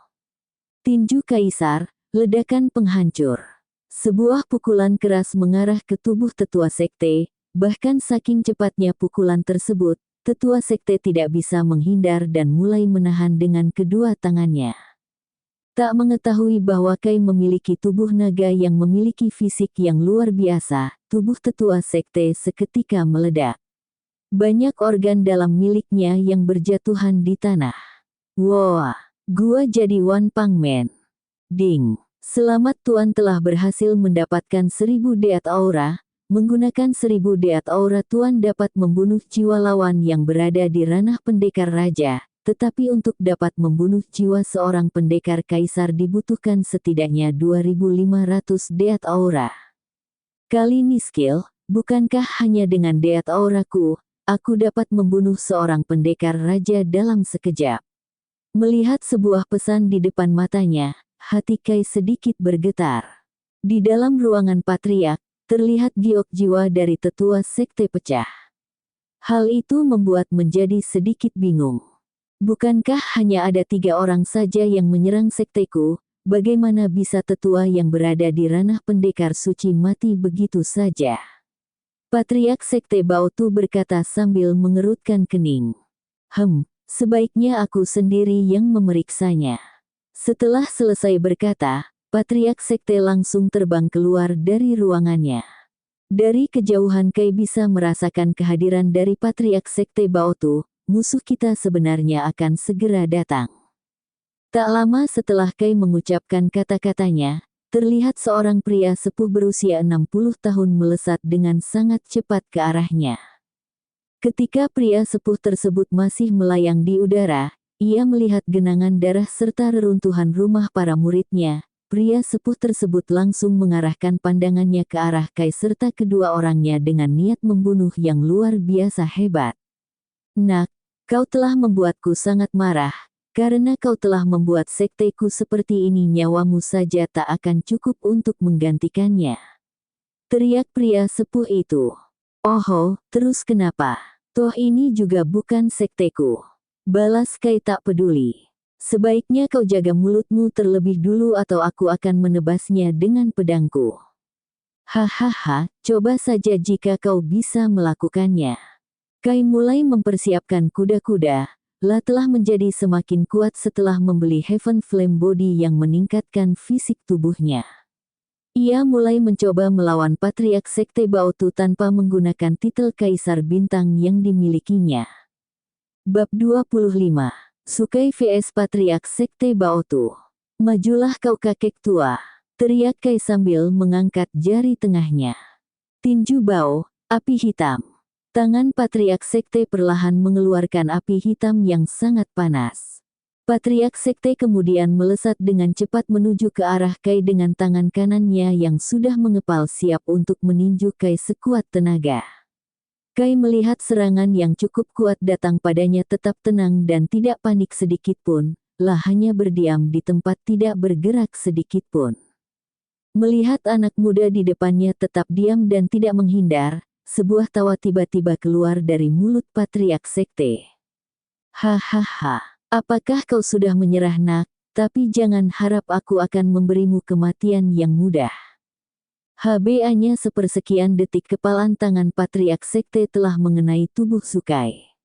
Tinju Kaisar, ledakan penghancur. Sebuah pukulan keras mengarah ke tubuh tetua sekte, bahkan saking cepatnya pukulan tersebut, tetua sekte tidak bisa menghindar dan mulai menahan dengan kedua tangannya. Tak mengetahui bahwa Kai memiliki tubuh naga yang memiliki fisik yang luar biasa, tubuh tetua sekte seketika meledak. Banyak organ dalam miliknya yang berjatuhan di tanah. Wah, gua jadi Wan Pangmen. Ding, selamat tuan telah berhasil mendapatkan 1000 Deat Aura. Menggunakan 1000 Deat Aura tuan dapat membunuh jiwa lawan yang berada di ranah pendekar raja. Tetapi untuk dapat membunuh jiwa seorang pendekar kaisar dibutuhkan setidaknya 2500 Deat Aura. Kali ini skill, bukankah hanya dengan Deat Auraku, aku dapat membunuh seorang pendekar raja dalam sekejap. Melihat sebuah pesan di depan matanya, hati Kai sedikit bergetar. Di dalam ruangan patriark, terlihat giok jiwa dari tetua sekte pecah. Hal itu membuat menjadi sedikit bingung. Bukankah hanya ada 3 orang saja yang menyerang sekteku? Bagaimana bisa tetua yang berada di ranah pendekar suci mati begitu saja? Patriark Sekte Baotu berkata sambil mengerutkan kening. Sebaiknya aku sendiri yang memeriksanya. Setelah selesai berkata, Patriark Sekte langsung terbang keluar dari ruangannya. Dari kejauhan Kai bisa merasakan kehadiran dari Patriark Sekte Baotu, musuh kita sebenarnya akan segera datang. Tak lama setelah Kai mengucapkan kata-katanya, terlihat seorang pria sepuh berusia 60 tahun melesat dengan sangat cepat ke arahnya. Ketika pria sepuh tersebut masih melayang di udara, ia melihat genangan darah serta reruntuhan rumah para muridnya. Pria sepuh tersebut langsung mengarahkan pandangannya ke arah Kai serta kedua orangnya dengan niat membunuh yang luar biasa hebat. Nak, kau telah membuatku sangat marah. Karena kau telah membuat sekteku seperti ini, nyawamu saja tak akan cukup untuk menggantikannya. Teriak pria sepuh itu. Oh, terus kenapa? Toh ini juga bukan sekteku. Balas Kai tak peduli. Sebaiknya kau jaga mulutmu terlebih dulu atau aku akan menebasnya dengan pedangku. Hahaha, coba saja jika kau bisa melakukannya. Kai mulai mempersiapkan kuda-kuda. Telah menjadi semakin kuat setelah membeli Heaven Flame Body yang meningkatkan fisik tubuhnya. Ia mulai mencoba melawan Patriark Sekte Baotu tanpa menggunakan titel Kaisar Bintang yang dimilikinya. Bab 25. Sukai vs Patriark Sekte Baotu. Majulah kau kakek tua, teriak Kai sambil mengangkat jari tengahnya. Tinju Bao, api hitam. Tangan Patriark Sekte perlahan mengeluarkan api hitam yang sangat panas. Patriark Sekte kemudian melesat dengan cepat menuju ke arah Kai dengan tangan kanannya yang sudah mengepal siap untuk meninju Kai sekuat tenaga. Kai melihat serangan yang cukup kuat datang padanya tetap tenang dan tidak panik sedikit pun, hanya berdiam di tempat tidak bergerak sedikit pun. Melihat anak muda di depannya tetap diam dan tidak menghindar, sebuah tawa tiba-tiba keluar dari mulut Patriark Sekte. Hahaha, apakah kau sudah menyerah nak? Tapi jangan harap aku akan memberimu kematian yang mudah. HBA-nya sepersekian detik kepalan tangan Patriark Sekte telah mengenai tubuh Sukai.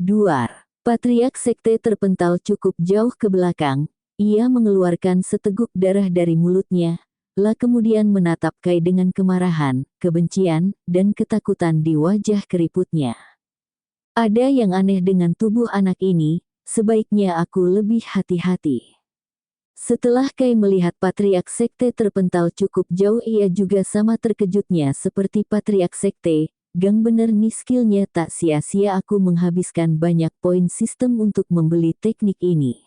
Duar, Patriark Sekte terpental cukup jauh ke belakang, ia mengeluarkan seteguk darah dari mulutnya. Kemudian menatap Kai dengan kemarahan, kebencian, dan ketakutan di wajah keriputnya. Ada yang aneh dengan tubuh anak ini, sebaiknya aku lebih hati-hati. Setelah Kai melihat Patriark Sekte terpental cukup jauh, ia juga sama terkejutnya seperti Patriark Sekte. Gang bener nih skillnya, tak sia-sia aku menghabiskan banyak poin sistem untuk membeli teknik ini.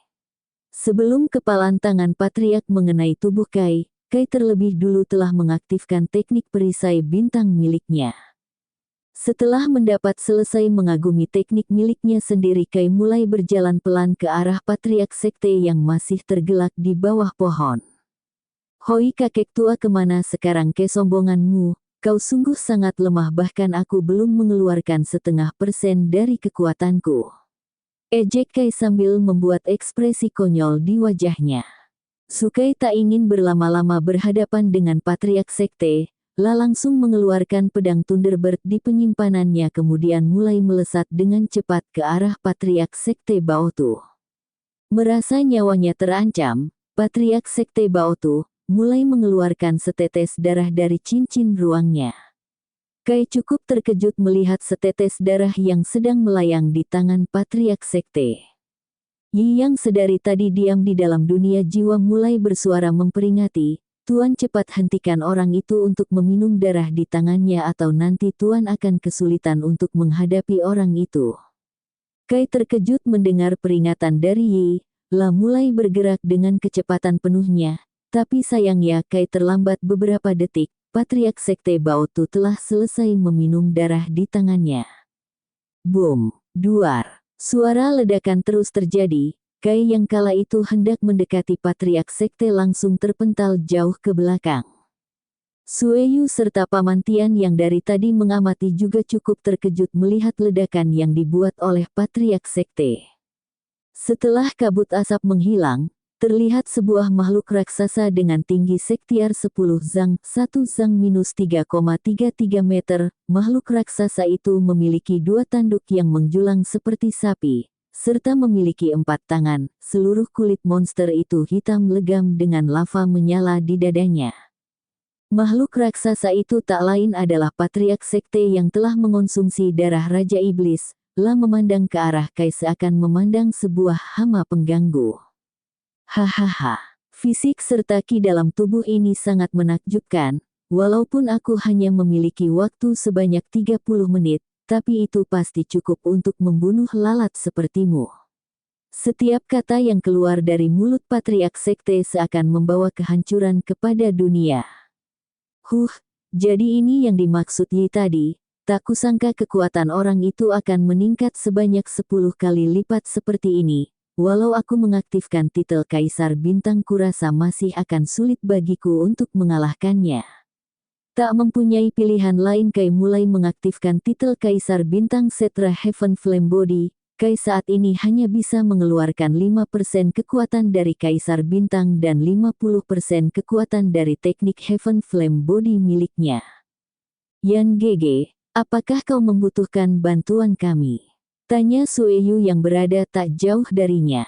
Sebelum kepalan tangan Patriark mengenai tubuh Kai terlebih dulu telah mengaktifkan teknik perisai bintang miliknya. Setelah mendapat selesai mengagumi teknik miliknya sendiri, Kai mulai berjalan pelan ke arah Patriark Sekte yang masih tergelak di bawah pohon. Hoi kakek tua, kemana sekarang kesombonganmu? Kau sungguh sangat lemah, bahkan aku belum mengeluarkan 0,5% dari kekuatanku. Ejek Kai sambil membuat ekspresi konyol di wajahnya. Sukai tak ingin berlama-lama berhadapan dengan Patriark Sekte, langsung mengeluarkan pedang Thunderbird di penyimpanannya kemudian mulai melesat dengan cepat ke arah Patriark Sekte Baotu. Merasa nyawanya terancam, Patriark Sekte Baotu mulai mengeluarkan setetes darah dari cincin ruangnya. Kai cukup terkejut melihat setetes darah yang sedang melayang di tangan Patriark Sekte. Yi yang sedari tadi diam di dalam dunia jiwa mulai bersuara memperingati, Tuan cepat hentikan orang itu untuk meminum darah di tangannya atau nanti Tuan akan kesulitan untuk menghadapi orang itu. Kai terkejut mendengar peringatan dari Yi, mulai bergerak dengan kecepatan penuhnya, tapi sayangnya Kai terlambat beberapa detik, Patriark Sekte Baotu telah selesai meminum darah di tangannya. Boom, duar. Suara ledakan terus terjadi, Kai yang kala itu hendak mendekati Patriark Sekte langsung terpental jauh ke belakang. Sueyu serta Paman Tian yang dari tadi mengamati juga cukup terkejut melihat ledakan yang dibuat oleh Patriark Sekte. Setelah kabut asap menghilang, terlihat sebuah makhluk raksasa dengan tinggi sektiar 10 zang, 1 zang minus 3,33 meter. Makhluk raksasa itu memiliki 2 tanduk yang menjulang seperti sapi, serta memiliki 4 tangan. Seluruh kulit monster itu hitam legam dengan lava menyala di dadanya. Makhluk raksasa itu tak lain adalah Patriark Sekte yang telah mengonsumsi darah Raja Iblis. La memandang ke arah Kai seakan memandang sebuah hama pengganggu. Hahaha, fisik serta ki dalam tubuh ini sangat menakjubkan. Walaupun aku hanya memiliki waktu sebanyak 30 menit, tapi itu pasti cukup untuk membunuh lalat sepertimu. Setiap kata yang keluar dari mulut Patriark Sekte seakan membawa kehancuran kepada dunia. Jadi ini yang dimaksud Yi tadi. Tak kusangka kekuatan orang itu akan meningkat sebanyak 10 kali lipat seperti ini. Walau aku mengaktifkan titel Kaisar Bintang kurasa masih akan sulit bagiku untuk mengalahkannya. Tak mempunyai pilihan lain Kai mulai mengaktifkan titel Kaisar Bintang setelah Heaven Flame Body. Kai saat ini hanya bisa mengeluarkan 5% kekuatan dari Kaisar Bintang dan 50% kekuatan dari teknik Heaven Flame Body miliknya. Yan Gege, apakah kau membutuhkan bantuan kami? Tanya Sueyu yang berada tak jauh darinya.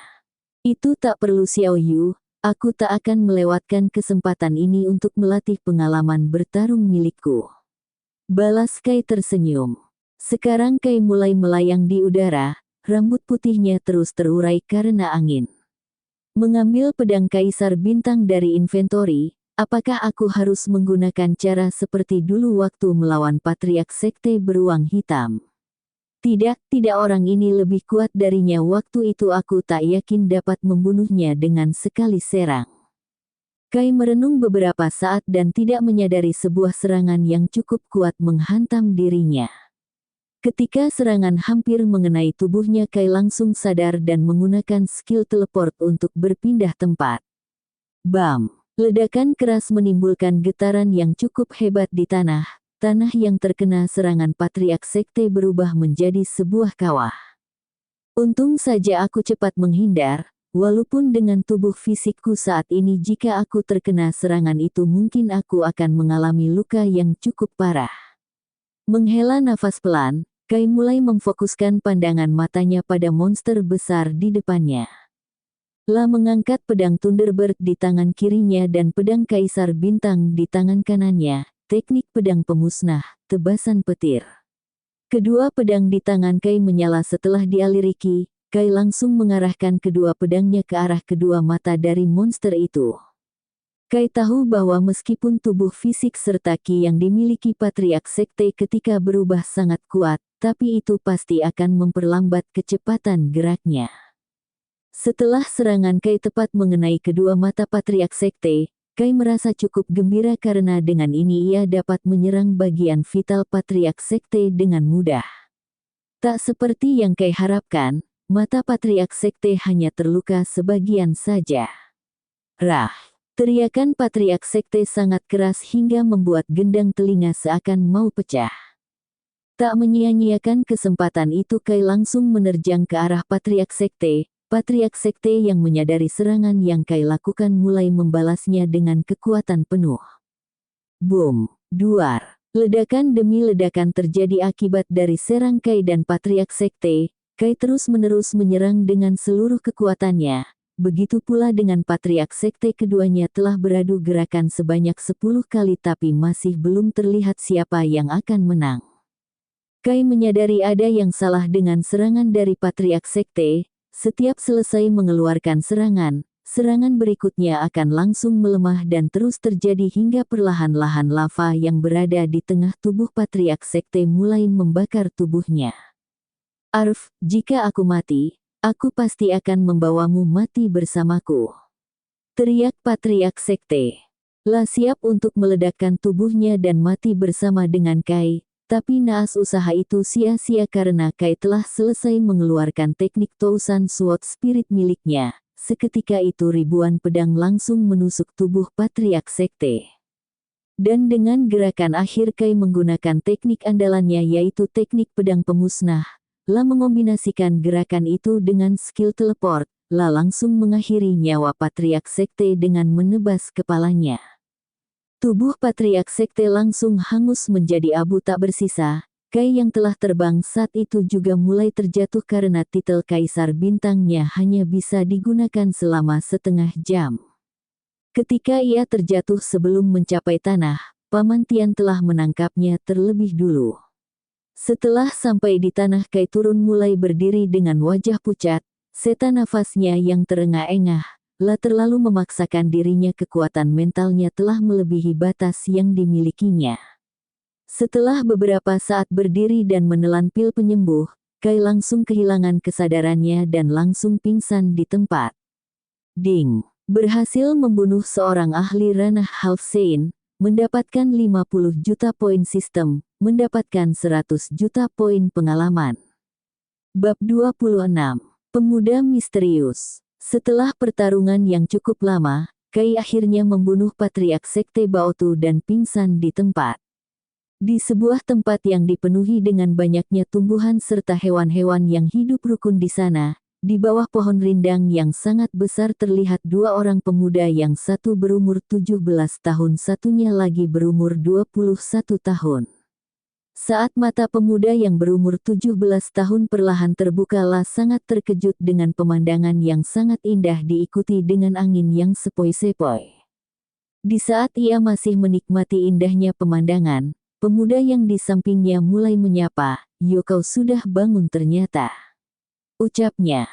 Itu tak perlu Xiao Yu, aku tak akan melewatkan kesempatan ini untuk melatih pengalaman bertarung milikku. Balas Kai tersenyum. Sekarang Kai mulai melayang di udara. Rambut putihnya terus terurai karena angin. Mengambil pedang Kaisar Bintang dari inventory, apakah aku harus menggunakan cara seperti dulu waktu melawan Patriark Sekte beruang hitam? Tidak orang ini lebih kuat darinya. Waktu itu aku tak yakin dapat membunuhnya dengan sekali serang. Kai merenung beberapa saat dan tidak menyadari sebuah serangan yang cukup kuat menghantam dirinya. Ketika serangan hampir mengenai tubuhnya Kai langsung sadar dan menggunakan skill teleport untuk berpindah tempat. Bam! Ledakan keras menimbulkan getaran yang cukup hebat di tanah. Tanah yang terkena serangan Patriark Sekte berubah menjadi sebuah kawah. Untung saja aku cepat menghindar, walaupun dengan tubuh fisikku saat ini jika aku terkena serangan itu mungkin aku akan mengalami luka yang cukup parah. Menghela nafas pelan, Kai mulai memfokuskan pandangan matanya pada monster besar di depannya. La mengangkat pedang Thunderbird di tangan kirinya dan pedang Kaisar Bintang di tangan kanannya, teknik pedang pemusnah, tebasan petir. Kedua pedang di tangan Kai menyala setelah dialiri ki. Kai langsung mengarahkan kedua pedangnya ke arah kedua mata dari monster itu. Kai tahu bahwa meskipun tubuh fisik serta ki yang dimiliki Patriark Sekte ketika berubah sangat kuat, tapi itu pasti akan memperlambat kecepatan geraknya. Setelah serangan Kai tepat mengenai kedua mata Patriark Sekte, Kai merasa cukup gembira karena dengan ini ia dapat menyerang bagian vital Patriark Sekte dengan mudah. Tak seperti yang Kai harapkan, mata Patriark Sekte hanya terluka sebagian saja. Rah! Teriakan Patriark Sekte sangat keras hingga membuat gendang telinga seakan mau pecah. Tak menyia-nyiakan kesempatan itu Kai langsung menerjang ke arah Patriark Sekte. Patriark Sekte yang menyadari serangan yang Kai lakukan mulai membalasnya dengan kekuatan penuh. Boom! Duar! Ledakan demi ledakan terjadi akibat dari serang Kai dan Patriark Sekte. Kai terus-menerus menyerang dengan seluruh kekuatannya. Begitu pula dengan Patriark Sekte, keduanya telah beradu gerakan sebanyak 10 kali tapi masih belum terlihat siapa yang akan menang. Kai menyadari ada yang salah dengan serangan dari Patriark Sekte. Setiap selesai mengeluarkan serangan, serangan berikutnya akan langsung melemah dan terus terjadi hingga perlahan-lahan lava yang berada di tengah tubuh Patriark Sekte mulai membakar tubuhnya. Arf, jika aku mati, aku pasti akan membawamu mati bersamaku. Teriak Patriark Sekte. La siap untuk meledakkan tubuhnya dan mati bersama dengan Kai. Tapi naas usaha itu sia-sia karena Kai telah selesai mengeluarkan teknik Tousan Sword Spirit miliknya. Seketika itu ribuan pedang langsung menusuk tubuh Patriark Sekte. Dan dengan gerakan akhir Kai menggunakan teknik andalannya yaitu teknik pedang pemusnah. La mengombinasikan gerakan itu dengan skill teleport. La langsung mengakhiri nyawa Patriark Sekte dengan menebas kepalanya. Tubuh Patriark Sekte langsung hangus menjadi abu tak bersisa. Kai yang telah terbang saat itu juga mulai terjatuh karena titel Kaisar Bintangnya hanya bisa digunakan selama setengah jam. Ketika ia terjatuh sebelum mencapai tanah, Paman Tian telah menangkapnya terlebih dulu. Setelah sampai di tanah Kai turun mulai berdiri dengan wajah pucat, setan nafasnya yang terengah-engah. La terlalu memaksakan dirinya, kekuatan mentalnya telah melebihi batas yang dimilikinya. Setelah beberapa saat berdiri dan menelan pil penyembuh, Kai langsung kehilangan kesadarannya dan langsung pingsan di tempat. Ding! Berhasil membunuh seorang ahli ranah Half Saint, mendapatkan 50 juta poin sistem, mendapatkan 100 juta poin pengalaman. Bab 26. Pemuda Misterius. Setelah pertarungan yang cukup lama, Kai akhirnya membunuh Patriark Sekte Baotu dan pingsan di tempat. Di sebuah tempat yang dipenuhi dengan banyaknya tumbuhan serta hewan-hewan yang hidup rukun di sana, di bawah pohon rindang yang sangat besar terlihat dua orang pemuda, yang satu berumur 17 tahun, satunya lagi berumur 21 tahun. Saat mata pemuda yang berumur 17 tahun perlahan terbuka, La sangat terkejut dengan pemandangan yang sangat indah diikuti dengan angin yang sepoi-sepoi. Di saat ia masih menikmati indahnya pemandangan, pemuda yang di sampingnya mulai menyapa, "Yo, kau sudah bangun ternyata," ucapnya.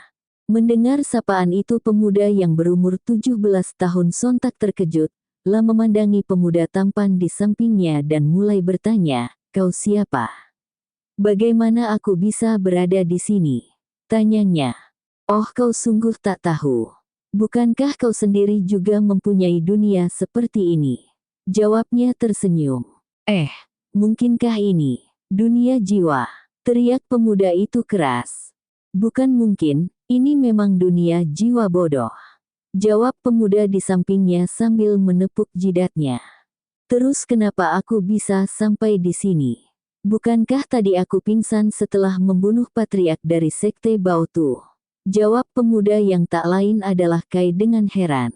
Mendengar sapaan itu, pemuda yang berumur 17 tahun sontak terkejut. La memandangi pemuda tampan di sampingnya dan mulai bertanya, "Kau siapa? Bagaimana aku bisa berada di sini?" tanyanya. "Oh, kau sungguh tak tahu. Bukankah kau sendiri juga mempunyai dunia seperti ini?" jawabnya tersenyum. Mungkinkah ini dunia jiwa?" teriak pemuda itu keras. "Bukan mungkin, ini memang dunia jiwa bodoh," jawab pemuda di sampingnya sambil menepuk jidatnya. "Terus kenapa aku bisa sampai di sini? Bukankah tadi aku pingsan setelah membunuh Patriark dari Sekte Baotu?" jawab pemuda yang tak lain adalah Kai dengan heran.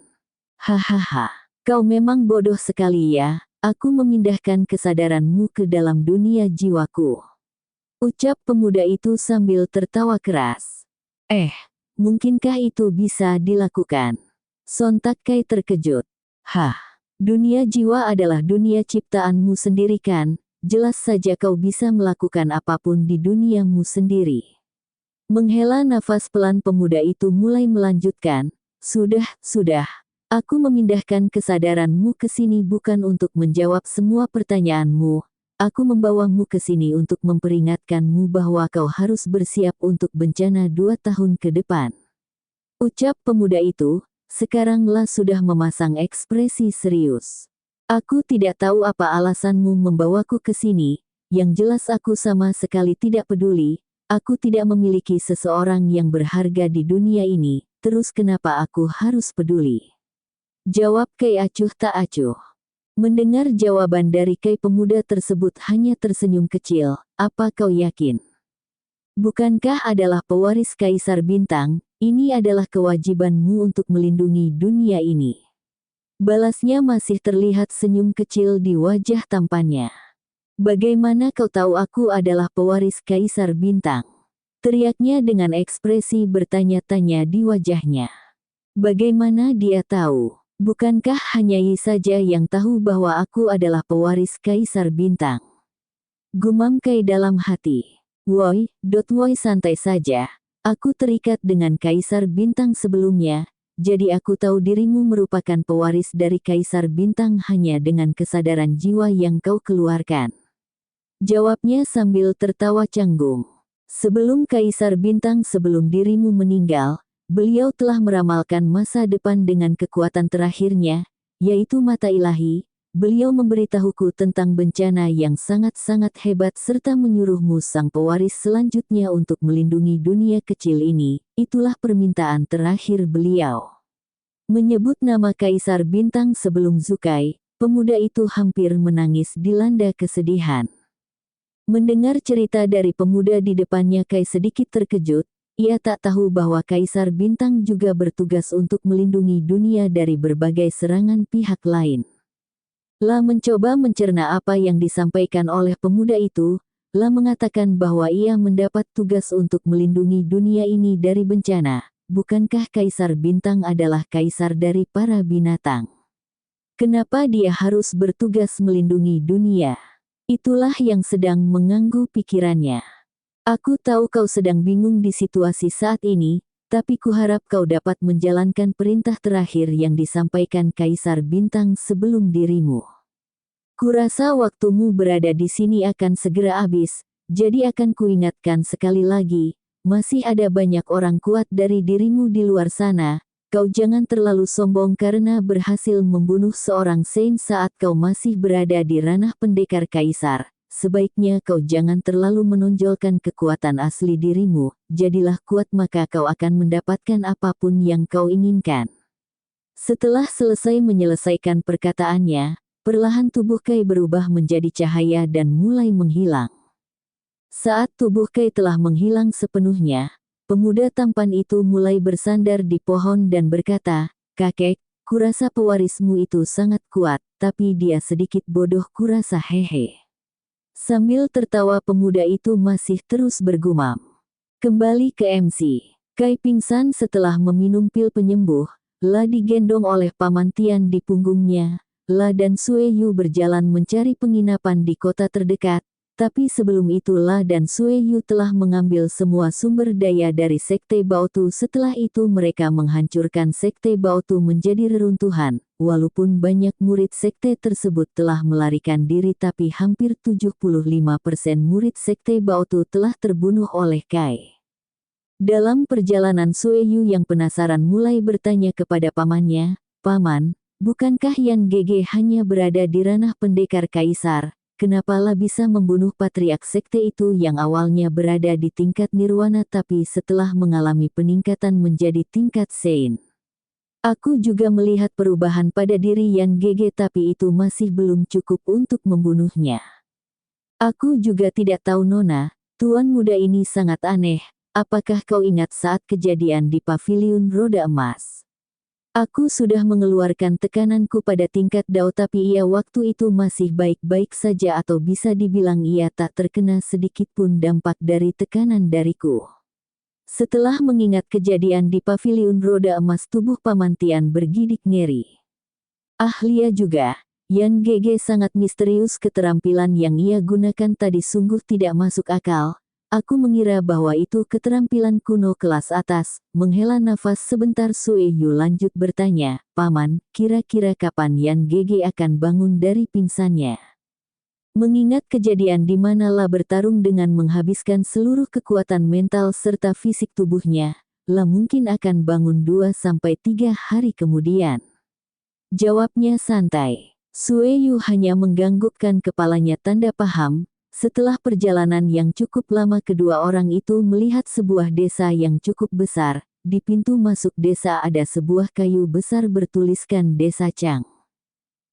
"Hahaha, kau memang bodoh sekali ya, aku memindahkan kesadaranmu ke dalam dunia jiwaku," ucap pemuda itu sambil tertawa keras. Mungkinkah itu bisa dilakukan?" sontak Kai terkejut. Dunia jiwa adalah dunia ciptaanmu sendiri kan? Jelas saja kau bisa melakukan apapun di duniamu sendiri." Menghela nafas pelan, pemuda itu mulai melanjutkan, Sudah, aku memindahkan kesadaranmu ke sini bukan untuk menjawab semua pertanyaanmu. Aku membawamu ke sini untuk memperingatkanmu bahwa kau harus bersiap untuk bencana 2 tahun ke depan," ucap pemuda itu. Sekarang La sudah memasang ekspresi serius. "Aku tidak tahu apa alasanmu membawaku ke sini, yang jelas aku sama sekali tidak peduli. Aku tidak memiliki seseorang yang berharga di dunia ini, terus kenapa aku harus peduli?" jawab Kai acuh tak acuh. Mendengar jawaban dari Kai, pemuda tersebut hanya tersenyum kecil. "Apa kau yakin? Bukankah adalah pewaris Kaisar Bintang, ini adalah kewajibanmu untuk melindungi dunia ini?" balasnya masih terlihat senyum kecil di wajah tampannya. "Bagaimana kau tahu aku adalah pewaris Kaisar Bintang?" teriaknya dengan ekspresi bertanya-tanya di wajahnya. "Bagaimana dia tahu? Bukankah hanya Yi saja yang tahu bahwa aku adalah pewaris Kaisar Bintang?" gumam Kai dalam hati. Woi, santai saja. Aku terikat dengan Kaisar Bintang sebelumnya, jadi aku tahu dirimu merupakan pewaris dari Kaisar Bintang hanya dengan kesadaran jiwa yang kau keluarkan," jawabnya sambil tertawa canggung. "Sebelum Kaisar Bintang, sebelum dirimu meninggal, beliau telah meramalkan masa depan dengan kekuatan terakhirnya, yaitu mata ilahi, beliau memberitahuku tentang bencana yang sangat-sangat hebat serta menyuruhmu sang pewaris selanjutnya untuk melindungi dunia kecil ini. Itulah permintaan terakhir beliau. Menyebut nama Kaisar Bintang sebelum Zukai, pemuda itu hampir menangis dilanda kesedihan. Mendengar cerita dari pemuda di depannya, Kai sedikit terkejut. Ia tak tahu bahwa Kaisar Bintang juga bertugas untuk melindungi dunia dari berbagai serangan pihak lain. La mencoba mencerna apa yang disampaikan oleh pemuda itu. La mengatakan bahwa ia mendapat tugas untuk melindungi dunia ini dari bencana. Bukankah Kaisar Bintang adalah kaisar dari para binatang? Kenapa dia harus bertugas melindungi dunia? Itulah yang sedang mengganggu pikirannya. Aku tahu kau sedang bingung di situasi saat ini, tapi kuharap kau dapat menjalankan perintah terakhir yang disampaikan Kaisar Bintang sebelum dirimu. Kurasa waktumu berada di sini akan segera habis, jadi akan kuingatkan sekali lagi. Masih ada banyak orang kuat dari dirimu di luar sana. Kau jangan terlalu sombong karena berhasil membunuh seorang Saint saat kau masih berada di ranah pendekar kaisar. Sebaiknya kau jangan terlalu menonjolkan kekuatan asli dirimu. Jadilah kuat maka kau akan mendapatkan apapun yang kau inginkan. Setelah selesai menyelesaikan perkataannya, perlahan tubuh Kai berubah menjadi cahaya dan mulai menghilang. Saat tubuh Kai telah menghilang sepenuhnya, pemuda tampan itu mulai bersandar di pohon dan berkata, "Kakek, kurasa pewarismu itu sangat kuat, tapi dia sedikit bodoh kurasa hehe." Sambil tertawa pemuda itu masih terus bergumam. Kembali ke MC. Kai pingsan setelah meminum pil penyembuh. La digendong oleh Paman Tian di punggungnya. La dan Sue Yu berjalan mencari penginapan di kota terdekat. Tapi sebelum itu La dan Sue Yu telah mengambil semua sumber daya dari Sekte Baotu. Setelah itu mereka menghancurkan Sekte Baotu menjadi reruntuhan. Walaupun banyak murid sekte tersebut telah melarikan diri tapi hampir 75% murid Sekte Baotu telah terbunuh oleh Kai. Dalam perjalanan Sue Yu yang penasaran mulai bertanya kepada pamannya, "Paman, bukankah Yan Gege hanya berada di ranah pendekar kaisar? Kenapa La bisa membunuh patriark sekte itu yang awalnya berada di tingkat nirwana tapi setelah mengalami peningkatan menjadi tingkat Saint? Aku juga melihat perubahan pada diri Yan Gege tapi itu masih belum cukup untuk membunuhnya. Aku juga tidak tahu Nona, tuan muda ini sangat aneh. Apakah kau ingat saat kejadian di Paviliun Roda Emas? Aku sudah mengeluarkan tekananku pada tingkat Dao tapi ia waktu itu masih baik-baik saja atau bisa dibilang ia tak terkena sedikit pun dampak dari tekanan dariku." Setelah mengingat kejadian di Paviliun Roda Emas tubuh Paman Tian bergidik ngeri. Ahlia juga, Yan Gege sangat misterius keterampilan yang ia gunakan tadi sungguh tidak masuk akal. Aku mengira bahwa itu keterampilan kuno kelas atas. Menghela nafas sebentar Sue Yu lanjut bertanya, "Paman, kira-kira kapan Yan Gege akan bangun dari pingsannya?" Mengingat kejadian di mana La bertarung dengan menghabiskan seluruh kekuatan mental serta fisik tubuhnya, La mungkin akan bangun 2-3 hari kemudian. Jawabnya santai. Sue Yu hanya menganggukkan kepalanya tanda paham. Setelah perjalanan yang cukup lama kedua orang itu melihat sebuah desa yang cukup besar. Di pintu masuk desa ada sebuah kayu besar bertuliskan Desa Chang.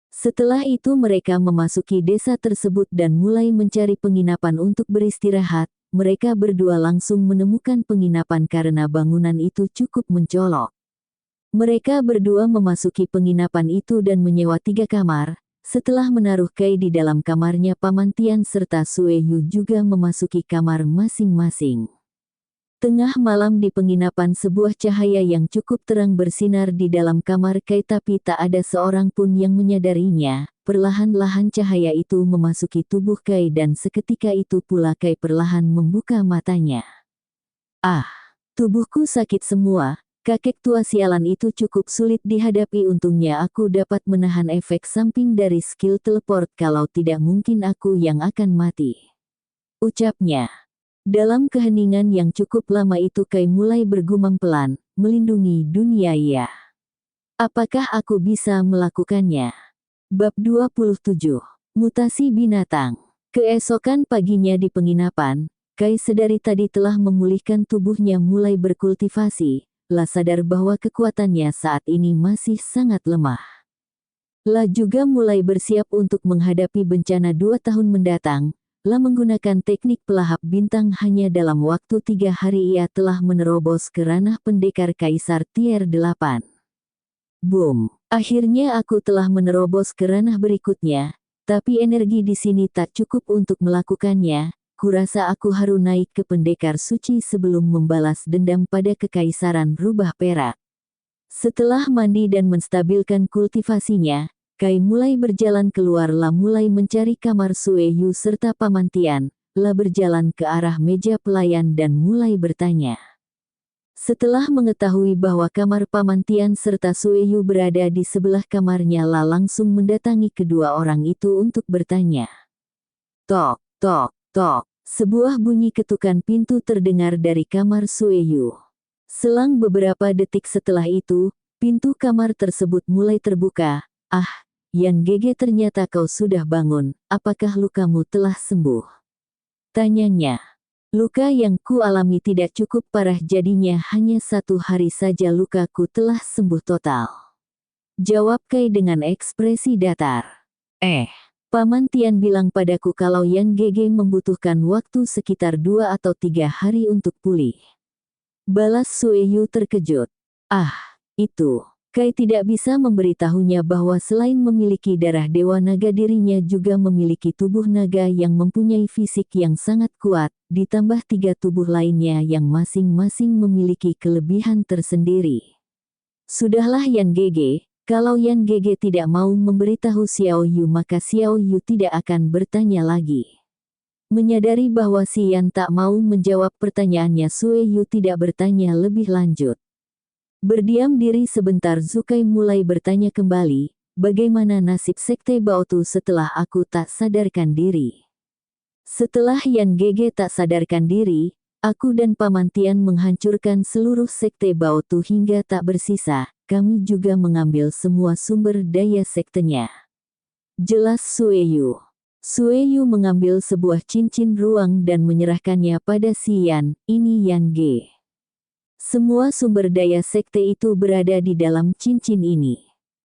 Setelah itu mereka memasuki desa tersebut dan mulai mencari penginapan untuk beristirahat. Mereka berdua langsung menemukan penginapan karena bangunan itu cukup mencolok. Mereka berdua memasuki penginapan itu dan menyewa 3 kamar. Setelah menaruh Kai di dalam kamarnya Paman Tian serta Sue Yu juga memasuki kamar masing-masing. Tengah malam di penginapan sebuah cahaya yang cukup terang bersinar di dalam kamar Kai tapi tak ada seorang pun yang menyadarinya. Perlahan-lahan cahaya itu memasuki tubuh Kai dan seketika itu pula Kai perlahan membuka matanya. Ah, tubuhku sakit semua. Kakek tua sialan itu cukup sulit dihadapi untungnya aku dapat menahan efek samping dari skill teleport kalau tidak mungkin aku yang akan mati. Ucapnya. Dalam keheningan yang cukup lama itu Kai mulai bergumam pelan, melindungi dunia ya. Apakah aku bisa melakukannya? Bab 27. Mutasi binatang. Keesokan paginya di penginapan, Kai sedari tadi telah memulihkan tubuhnya mulai berkultivasi, La sadar bahwa kekuatannya saat ini masih sangat lemah. La juga mulai bersiap untuk menghadapi bencana 2 tahun mendatang. La menggunakan teknik pelahap bintang hanya dalam waktu 3 hari ia telah menerobos ke ranah pendekar Kaisar Tier 8. Boom! Akhirnya aku telah menerobos ke ranah berikutnya, tapi energi di sini tak cukup untuk melakukannya. Kurasa aku harus naik ke pendekar suci sebelum membalas dendam pada kekaisaran rubah perak. Setelah mandi dan menstabilkan kultivasinya, Kai mulai berjalan keluar. La mulai mencari kamar Sueyu serta Pamantian. La berjalan ke arah meja pelayan dan mulai bertanya. Setelah mengetahui bahwa kamar Pamantian serta Sueyu berada di sebelah kamarnya, La langsung mendatangi kedua orang itu untuk bertanya. Tok, tok, tok. Sebuah bunyi ketukan pintu terdengar dari kamar Sueyu. Selang beberapa detik setelah itu, pintu kamar tersebut mulai terbuka. Ah, Yan Gege, ternyata kau sudah bangun. Apakah lukamu telah sembuh? Tanyanya. Luka yang ku alami tidak cukup parah, jadinya hanya 1 hari saja lukaku telah sembuh total. Jawab Kai dengan ekspresi datar. Pamantian bilang padaku kalau Yan Gege membutuhkan waktu sekitar 2 atau 3 hari untuk pulih. Balas Sueyu terkejut. Itu. Kai tidak bisa memberitahunya bahwa selain memiliki darah dewa naga, dirinya juga memiliki tubuh naga yang mempunyai fisik yang sangat kuat, ditambah 3 tubuh lainnya yang masing-masing memiliki kelebihan tersendiri. Sudahlah Yan Gege, kalau Yan Gege tidak mau memberitahu Xiao Yu maka Xiao Yu tidak akan bertanya lagi. Menyadari bahwa si Yan tak mau menjawab pertanyaannya, Sueyu tidak bertanya lebih lanjut. Berdiam diri sebentar, Zukai mulai bertanya kembali, bagaimana nasib Sekte Baotu setelah aku tak sadarkan diri? Setelah Yan Gege tak sadarkan diri, aku dan Pamantian menghancurkan seluruh Sekte Baotu hingga tak bersisa. Kami juga mengambil semua sumber daya sektenya. Jelas Sueyu. Sueyu mengambil sebuah cincin ruang dan menyerahkannya pada si Yan. Ini Yan Ge. Semua sumber daya sekte itu berada di dalam cincin ini.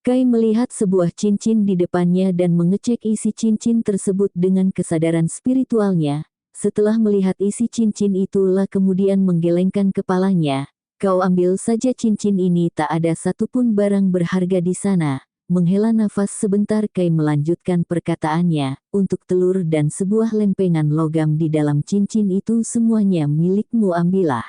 Kai melihat sebuah cincin di depannya dan mengecek isi cincin tersebut dengan kesadaran spiritualnya. Setelah melihat isi cincin itu, La kemudian menggelengkan kepalanya. Kau ambil saja cincin ini, tak ada satupun barang berharga di sana. Menghela nafas sebentar, Kai melanjutkan perkataannya. Untuk telur dan sebuah lempengan logam di dalam cincin itu semuanya milikmu, ambillah.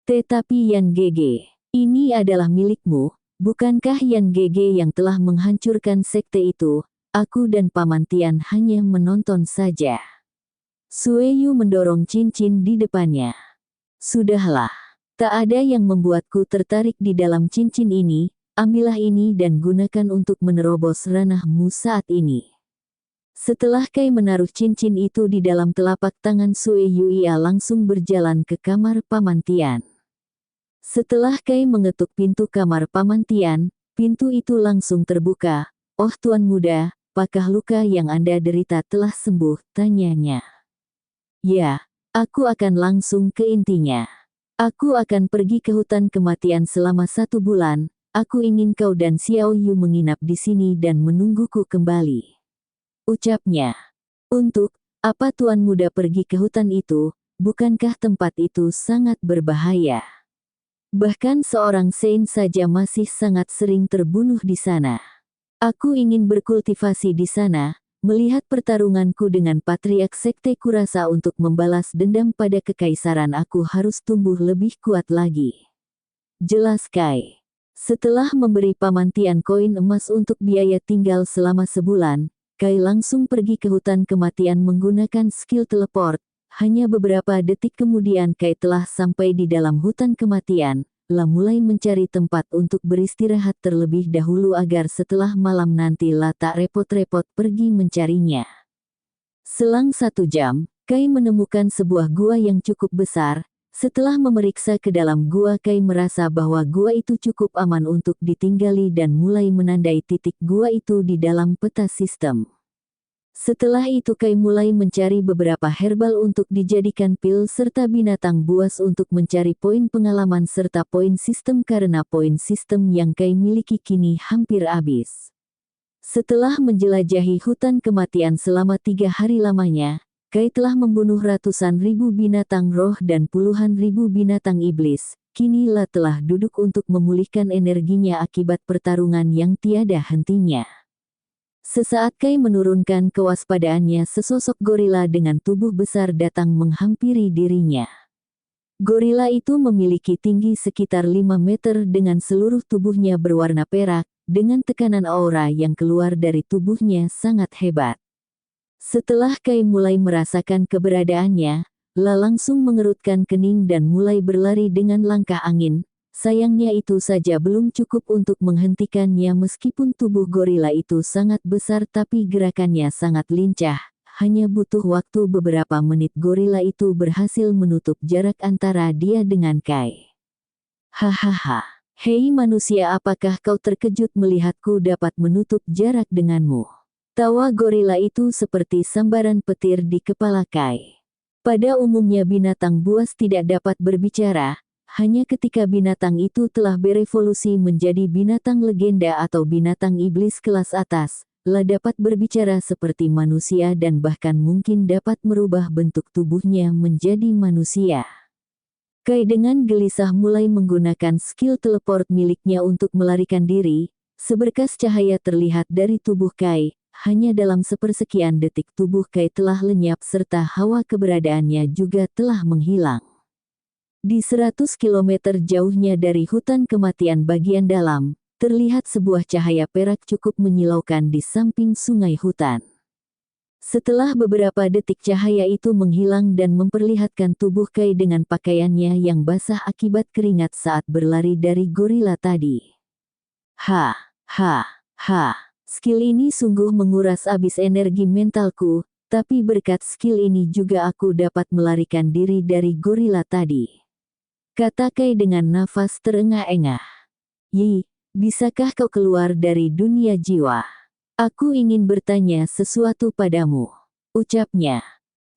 Tetapi Yan Gege, ini adalah milikmu, bukankah Yan Gege yang telah menghancurkan sekte itu? Aku dan Pamantian hanya menonton saja. Sueyu mendorong cincin di depannya. Sudahlah, tak ada yang membuatku tertarik di dalam cincin ini, ambillah ini dan gunakan untuk menerobos ranahmu saat ini. Setelah Kai menaruh cincin itu di dalam telapak tangan Sueyu, ia langsung berjalan ke kamar Pamantian. Setelah Kai mengetuk pintu kamar Pamantian, pintu itu langsung terbuka. Oh Tuan Muda, apakah luka yang Anda derita telah sembuh? Tanyanya. Ya, aku akan langsung ke intinya. Aku akan pergi ke hutan kematian selama 1 bulan. Aku ingin kau dan Xiao Yu menginap di sini dan menungguku kembali. Ucapnya. Untuk apa Tuan Muda pergi ke hutan itu? Bukankah tempat itu sangat berbahaya? Bahkan seorang Saint saja masih sangat sering terbunuh di sana. Aku ingin berkultivasi di sana, melihat pertarunganku dengan Patriark Sekte. Kurasa untuk membalas dendam pada kekaisaran aku harus tumbuh lebih kuat lagi. Jelas Kai. Setelah memberi Pamantian koin emas untuk biaya tinggal selama sebulan, Kai langsung pergi ke hutan kematian menggunakan skill teleport. Hanya beberapa detik kemudian Kai telah sampai di dalam hutan kematian. La mulai mencari tempat untuk beristirahat terlebih dahulu agar setelah malam nanti La tak repot-repot pergi mencarinya. Selang 1 jam, Kai menemukan sebuah gua yang cukup besar. Setelah memeriksa ke dalam gua, Kai merasa bahwa gua itu cukup aman untuk ditinggali dan mulai menandai titik gua itu di dalam peta sistem. Setelah itu Kai mulai mencari beberapa herbal untuk dijadikan pil serta binatang buas untuk mencari poin pengalaman serta poin sistem karena poin sistem yang Kai miliki kini hampir habis. Setelah menjelajahi hutan kematian selama 3 hari lamanya, Kai telah membunuh ratusan ribu binatang roh dan puluhan ribu binatang iblis. Kini La telah duduk untuk memulihkan energinya akibat pertarungan yang tiada hentinya. Sesaat Kai menurunkan kewaspadaannya, sesosok gorila dengan tubuh besar datang menghampiri dirinya. Gorila itu memiliki tinggi sekitar 5 meter dengan seluruh tubuhnya berwarna perak, dengan tekanan aura yang keluar dari tubuhnya sangat hebat. Setelah Kai mulai merasakan keberadaannya, La langsung mengerutkan kening dan mulai berlari dengan langkah angin. Sayangnya itu saja belum cukup untuk menghentikannya meskipun tubuh gorila itu sangat besar tapi gerakannya sangat lincah. Hanya butuh waktu beberapa menit gorila itu berhasil menutup jarak antara dia dengan Kai. Hahaha. Hei manusia, apakah kau terkejut melihatku dapat menutup jarak denganmu? Tawa gorila itu seperti sambaran petir di kepala Kai. Pada umumnya binatang buas tidak dapat berbicara, hanya ketika binatang itu telah berevolusi menjadi binatang legenda atau binatang iblis kelas atas, La dapat berbicara seperti manusia dan bahkan mungkin dapat merubah bentuk tubuhnya menjadi manusia. Kai dengan gelisah mulai menggunakan skill teleport miliknya untuk melarikan diri. Seberkas cahaya terlihat dari tubuh Kai. Hanya dalam sepersekian detik tubuh Kai telah lenyap serta hawa keberadaannya juga telah menghilang. Di 100 km jauhnya dari hutan kematian bagian dalam, terlihat sebuah cahaya perak cukup menyilaukan di samping sungai hutan. Setelah beberapa detik cahaya itu menghilang dan memperlihatkan tubuh Kai dengan pakaiannya yang basah akibat keringat saat berlari dari gorila tadi. Skill ini sungguh menguras habis energi mentalku, tapi berkat skill ini juga aku dapat melarikan diri dari gorila tadi. Kata Kai dengan nafas terengah-engah. Yi, bisakah kau keluar dari dunia jiwa? Aku ingin bertanya sesuatu padamu, ucapnya.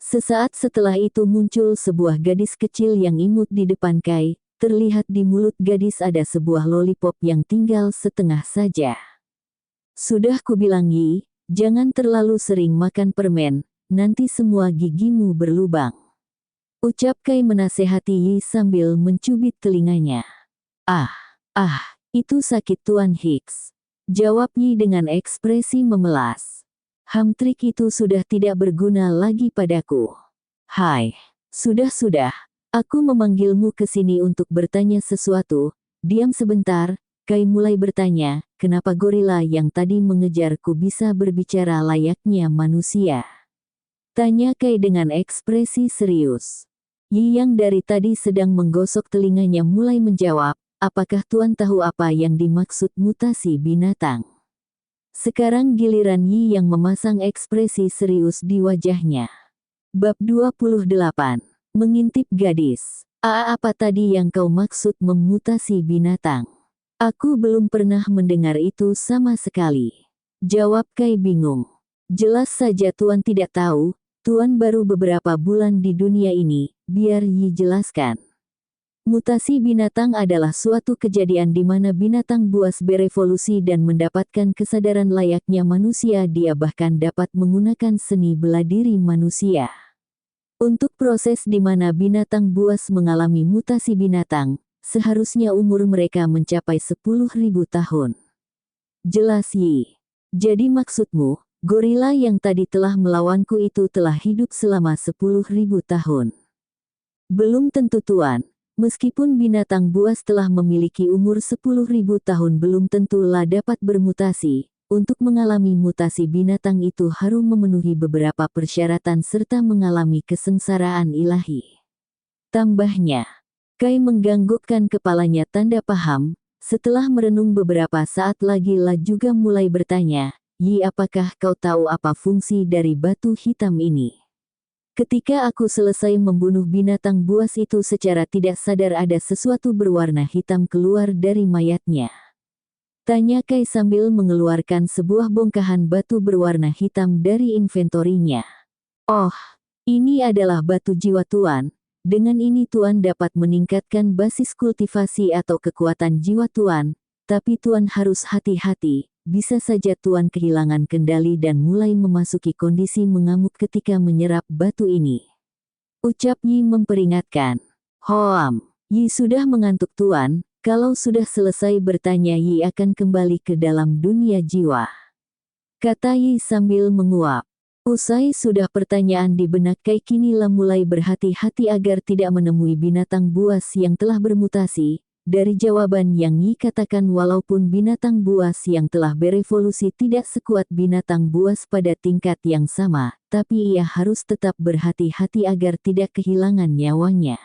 Sesaat setelah itu muncul sebuah gadis kecil yang imut di depan Kai. Terlihat di mulut gadis ada sebuah lollipop yang tinggal setengah saja. Sudah kubilang Yi, jangan terlalu sering makan permen, nanti semua gigimu berlubang. Ucap Kai menasehati Yi sambil mencubit telinganya. Itu sakit Tuan Hicks. Jawab Yi dengan ekspresi memelas. Trik itu sudah tidak berguna lagi padaku. Hai, sudah, aku memanggilmu ke sini untuk bertanya sesuatu. Diam sebentar. Kai mulai bertanya, kenapa gorila yang tadi mengejarku bisa berbicara layaknya manusia? Tanya Kai dengan ekspresi serius. Yi yang dari tadi sedang menggosok telinganya mulai menjawab, apakah Tuan tahu apa yang dimaksud mutasi binatang? Sekarang giliran Yi yang memasang ekspresi serius di wajahnya. Bab 28. Mengintip gadis. Apa tadi yang kau maksud memutasi binatang? Aku belum pernah mendengar itu sama sekali. Jawab Kai bingung. Jelas saja Tuan tidak tahu, Tuan baru beberapa bulan di dunia ini, biar Yi jelaskan. Mutasi binatang adalah suatu kejadian di mana binatang buas berevolusi dan mendapatkan kesadaran layaknya manusia. Dia bahkan dapat menggunakan seni bela diri manusia. Untuk proses di mana binatang buas mengalami mutasi binatang, seharusnya umur mereka mencapai 10.000 tahun. Jelas Yi. Jadi maksudmu, gorila yang tadi telah melawanku itu telah hidup selama 10.000 tahun? Belum tentu Tuan. Meskipun binatang buas telah memiliki umur 10.000 tahun belum tentu lah dapat bermutasi. Untuk mengalami mutasi binatang itu harus memenuhi beberapa persyaratan serta mengalami kesengsaraan ilahi. Tambahnya. Kai menganggukkan kepalanya tanda paham. Setelah merenung beberapa saat lagi La juga mulai bertanya, Yi apakah kau tahu apa fungsi dari batu hitam ini? Ketika aku selesai membunuh binatang buas itu secara tidak sadar ada sesuatu berwarna hitam keluar dari mayatnya. Tanya Kai sambil mengeluarkan sebuah bongkahan batu berwarna hitam dari inventorinya. Oh, ini adalah batu jiwa Tuan. Dengan ini Tuan dapat meningkatkan basis kultivasi atau kekuatan jiwa Tuan, tapi Tuan harus hati-hati, bisa saja Tuan kehilangan kendali dan mulai memasuki kondisi mengamuk ketika menyerap batu ini. Ucap Yi memperingatkan. Hoam, Yi sudah mengantuk Tuan, kalau sudah selesai bertanya Yi akan kembali ke dalam dunia jiwa. Kata Yi sambil menguap. Usai sudah pertanyaan di benak Kai kinilah mulai berhati-hati agar tidak menemui binatang buas yang telah bermutasi. Dari jawaban yang Yi katakan walaupun binatang buas yang telah berevolusi tidak sekuat binatang buas pada tingkat yang sama, tapi ia harus tetap berhati-hati agar tidak kehilangan nyawanya.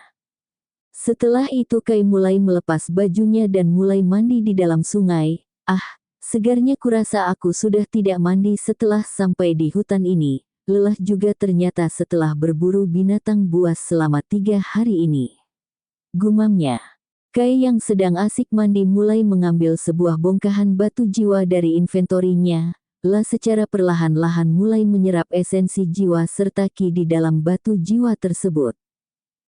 Setelah itu Kai mulai melepas bajunya dan mulai mandi di dalam sungai. Segarnya kurasa aku sudah tidak mandi setelah sampai di hutan ini. Lelah juga ternyata setelah berburu binatang buas selama 3 hari ini. Gumamnya. Kai yang sedang asik mandi mulai mengambil sebuah bongkahan batu jiwa dari inventorinya. Secara perlahan-lahan mulai menyerap esensi jiwa serta ki di dalam batu jiwa tersebut.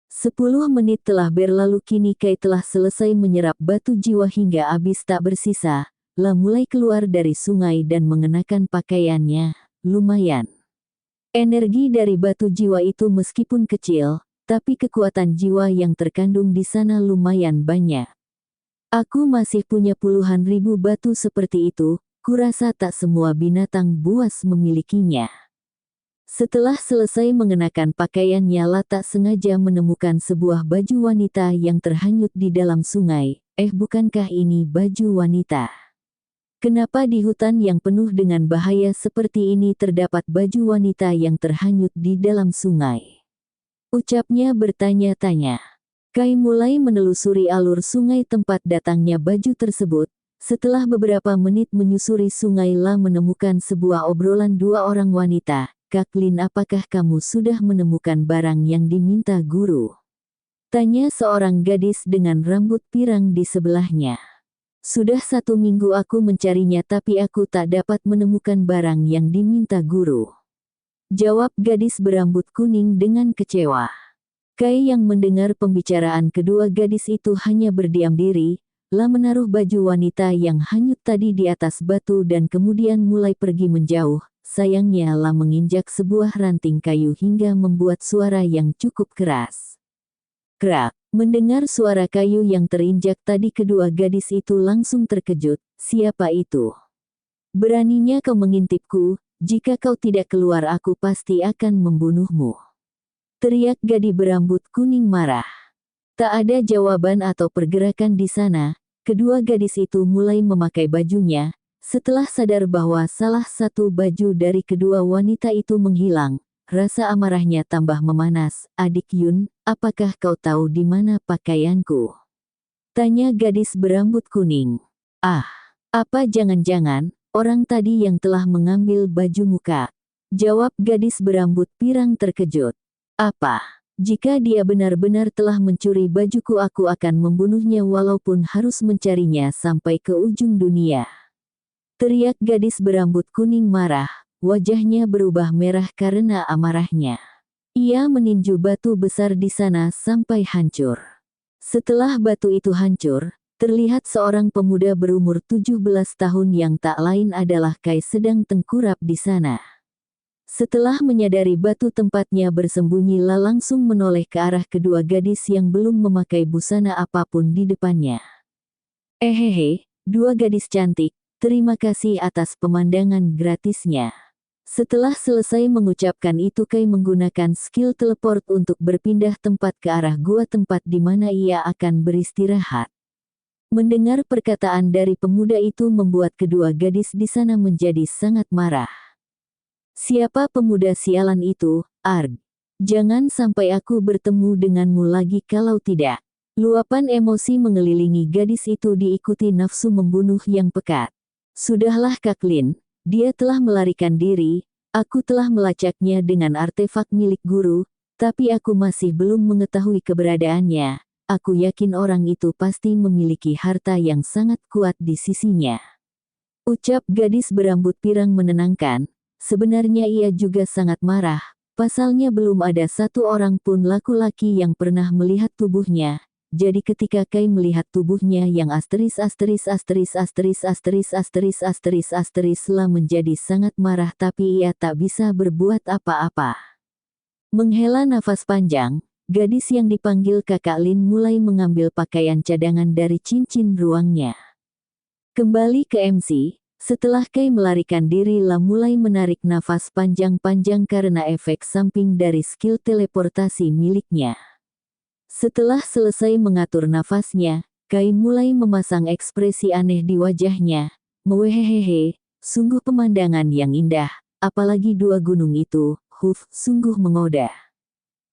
10 menit telah berlalu kini Kai telah selesai menyerap batu jiwa hingga habis tak bersisa. Mulai keluar dari sungai dan mengenakan pakaiannya, lumayan. Energi dari batu jiwa itu meskipun kecil, tapi kekuatan jiwa yang terkandung di sana lumayan banyak. Aku masih punya puluhan ribu batu seperti itu, kurasa tak semua binatang buas memilikinya. Setelah selesai mengenakan pakaiannya tak sengaja menemukan sebuah baju wanita yang terhanyut di dalam sungai. Bukankah ini baju wanita? Kenapa di hutan yang penuh dengan bahaya seperti ini terdapat baju wanita yang terhanyut di dalam sungai? Ucapnya bertanya-tanya. Kai mulai menelusuri alur sungai tempat datangnya baju tersebut. Setelah beberapa menit menyusuri sungai menemukan sebuah obrolan 2 orang wanita. Kaklin, apakah kamu sudah menemukan barang yang diminta guru? Tanya seorang gadis dengan rambut pirang di sebelahnya. Sudah 1 minggu aku mencarinya tapi aku tak dapat menemukan barang yang diminta guru. Jawab gadis berambut kuning dengan kecewa. Kai yang mendengar pembicaraan kedua gadis itu hanya berdiam diri, menaruh baju wanita yang hanyut tadi di atas batu dan kemudian mulai pergi menjauh. Sayangnya menginjak sebuah ranting kayu hingga membuat suara yang cukup keras. Krak. Mendengar suara kayu yang terinjak tadi kedua gadis itu langsung terkejut. Siapa itu? Beraninya kau mengintipku, jika kau tidak keluar aku pasti akan membunuhmu. Teriak gadis berambut kuning marah. Tak ada jawaban atau pergerakan di sana, kedua gadis itu mulai memakai bajunya. Setelah sadar bahwa salah satu baju dari kedua wanita itu menghilang, rasa amarahnya tambah memanas. Adik Yun, apakah kau tahu di mana pakaianku? Tanya gadis berambut kuning. Apa jangan-jangan orang tadi yang telah mengambil baju muka? Jawab gadis berambut pirang terkejut. Apa? Jika dia benar-benar telah mencuri bajuku aku akan membunuhnya walaupun harus mencarinya sampai ke ujung dunia. Teriak gadis berambut kuning marah. Wajahnya berubah merah karena amarahnya. Ia meninju batu besar di sana sampai hancur. Setelah batu itu hancur, terlihat seorang pemuda berumur 17 tahun yang tak lain adalah Kai sedang tengkurap di sana. Setelah menyadari batu tempatnya bersembunyi langsung menoleh ke arah kedua gadis yang belum memakai busana apapun di depannya. Dua gadis cantik, terima kasih atas pemandangan gratisnya. Setelah selesai mengucapkan itu Kai menggunakan skill teleport untuk berpindah tempat ke arah gua tempat di mana ia akan beristirahat. Mendengar perkataan dari pemuda itu membuat kedua gadis di sana menjadi sangat marah. Siapa pemuda sialan itu, Arg? Jangan sampai aku bertemu denganmu lagi kalau tidak. Luapan emosi mengelilingi gadis itu diikuti nafsu membunuh yang pekat. Sudahlah Kaklin. Dia telah melarikan diri, aku telah melacaknya dengan artefak milik guru, Tapi aku masih belum mengetahui keberadaannya. Aku yakin orang itu pasti memiliki harta yang sangat kuat di sisinya. Ucap gadis berambut pirang menenangkan. Sebenarnya ia juga sangat marah. Pasalnya belum ada satu orang pun laki-laki yang pernah melihat tubuhnya. Jadi ketika Kai melihat tubuhnya yang lah menjadi sangat marah, tapi ia tak bisa berbuat apa-apa. Menghela nafas panjang, gadis yang dipanggil Kakak Lin mulai mengambil pakaian cadangan dari cincin ruangnya. Kembali ke MC. Setelah Kai melarikan diri, lah mulai menarik nafas panjang-panjang karena efek samping dari skill teleportasi miliknya. Setelah selesai mengatur nafasnya, Kai mulai memasang ekspresi aneh di wajahnya. Mewehehehe, sungguh pemandangan yang indah, apalagi dua gunung itu, sungguh menggoda.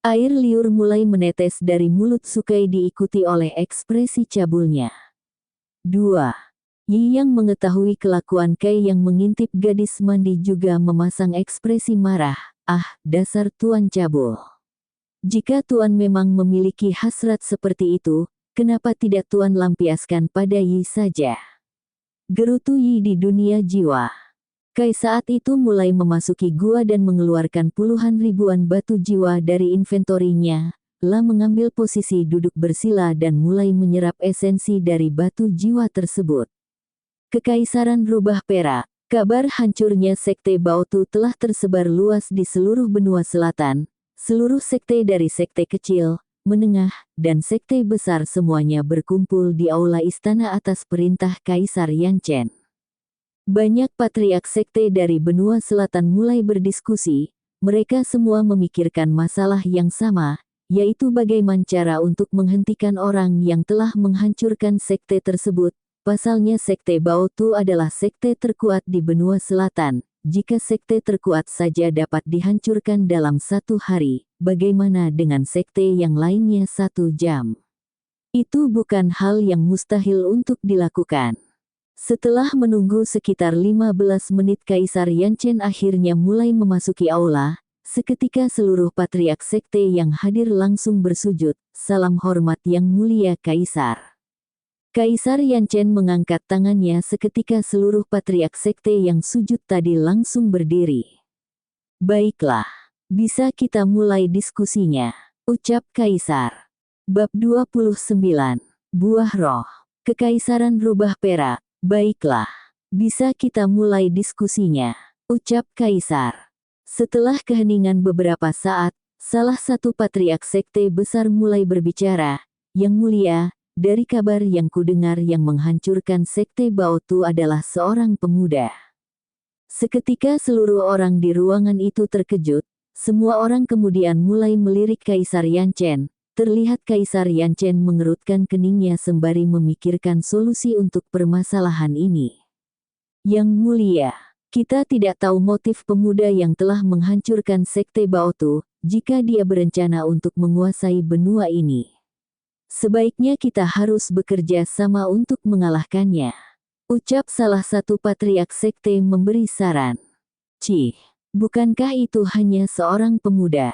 Air liur mulai menetes dari mulut Sukai diikuti oleh ekspresi cabulnya. 2. Yi yang mengetahui kelakuan Kai yang mengintip gadis mandi juga memasang ekspresi marah. Ah, dasar tuan cabul. Jika tuan memang memiliki hasrat seperti itu, kenapa tidak tuan lampiaskan pada Yi saja? Gerutu Yi di dunia jiwa. Kai saat itu mulai memasuki gua dan mengeluarkan puluhan ribuan batu jiwa dari inventorinya. Lah mengambil posisi duduk bersila dan mulai menyerap esensi dari batu jiwa tersebut. Kekaisaran Rubah Perak. Kabar hancurnya Sekte Baotu telah tersebar luas di seluruh benua selatan. Seluruh sekte dari sekte kecil, menengah, dan sekte besar semuanya berkumpul di aula istana atas perintah Kaisar Yanchen. Banyak patriark sekte dari benua selatan mulai berdiskusi. Mereka semua memikirkan masalah yang sama, yaitu bagaimana cara untuk menghentikan orang yang telah menghancurkan sekte tersebut. Pasalnya Sekte Baotu adalah sekte terkuat di benua selatan. Jika sekte terkuat saja dapat dihancurkan dalam 1 hari, bagaimana dengan sekte yang lainnya 1 jam? Itu bukan hal yang mustahil untuk dilakukan. Setelah menunggu sekitar 15 menit, Kaisar Yanchen akhirnya mulai memasuki aula. Seketika seluruh patriark sekte yang hadir langsung bersujud. Salam hormat yang mulia Kaisar. Kaisar Yanchen mengangkat tangannya, seketika seluruh patriark sekte yang sujud tadi langsung berdiri. Baiklah, bisa kita mulai diskusinya, ucap Kaisar. Bab 29, Buah Roh. Kekaisaran Rubah Perak. Baiklah, bisa kita mulai diskusinya, ucap Kaisar. Setelah keheningan beberapa saat, salah satu patriark sekte besar mulai berbicara. Yang mulia, dari kabar yang kudengar, yang menghancurkan sekte Baotu adalah seorang pemuda. Seketika seluruh orang di ruangan itu terkejut. Semua orang kemudian mulai melirik Kaisar Yanchen. Terlihat Kaisar Yanchen mengerutkan keningnya sembari memikirkan solusi untuk permasalahan ini. Yang mulia, kita tidak tahu motif pemuda yang telah menghancurkan sekte Baotu. Jika dia berencana untuk menguasai benua ini, sebaiknya kita harus bekerja sama untuk mengalahkannya, ucap salah satu patriark sekte memberi saran. Cih, bukankah itu hanya seorang pemuda?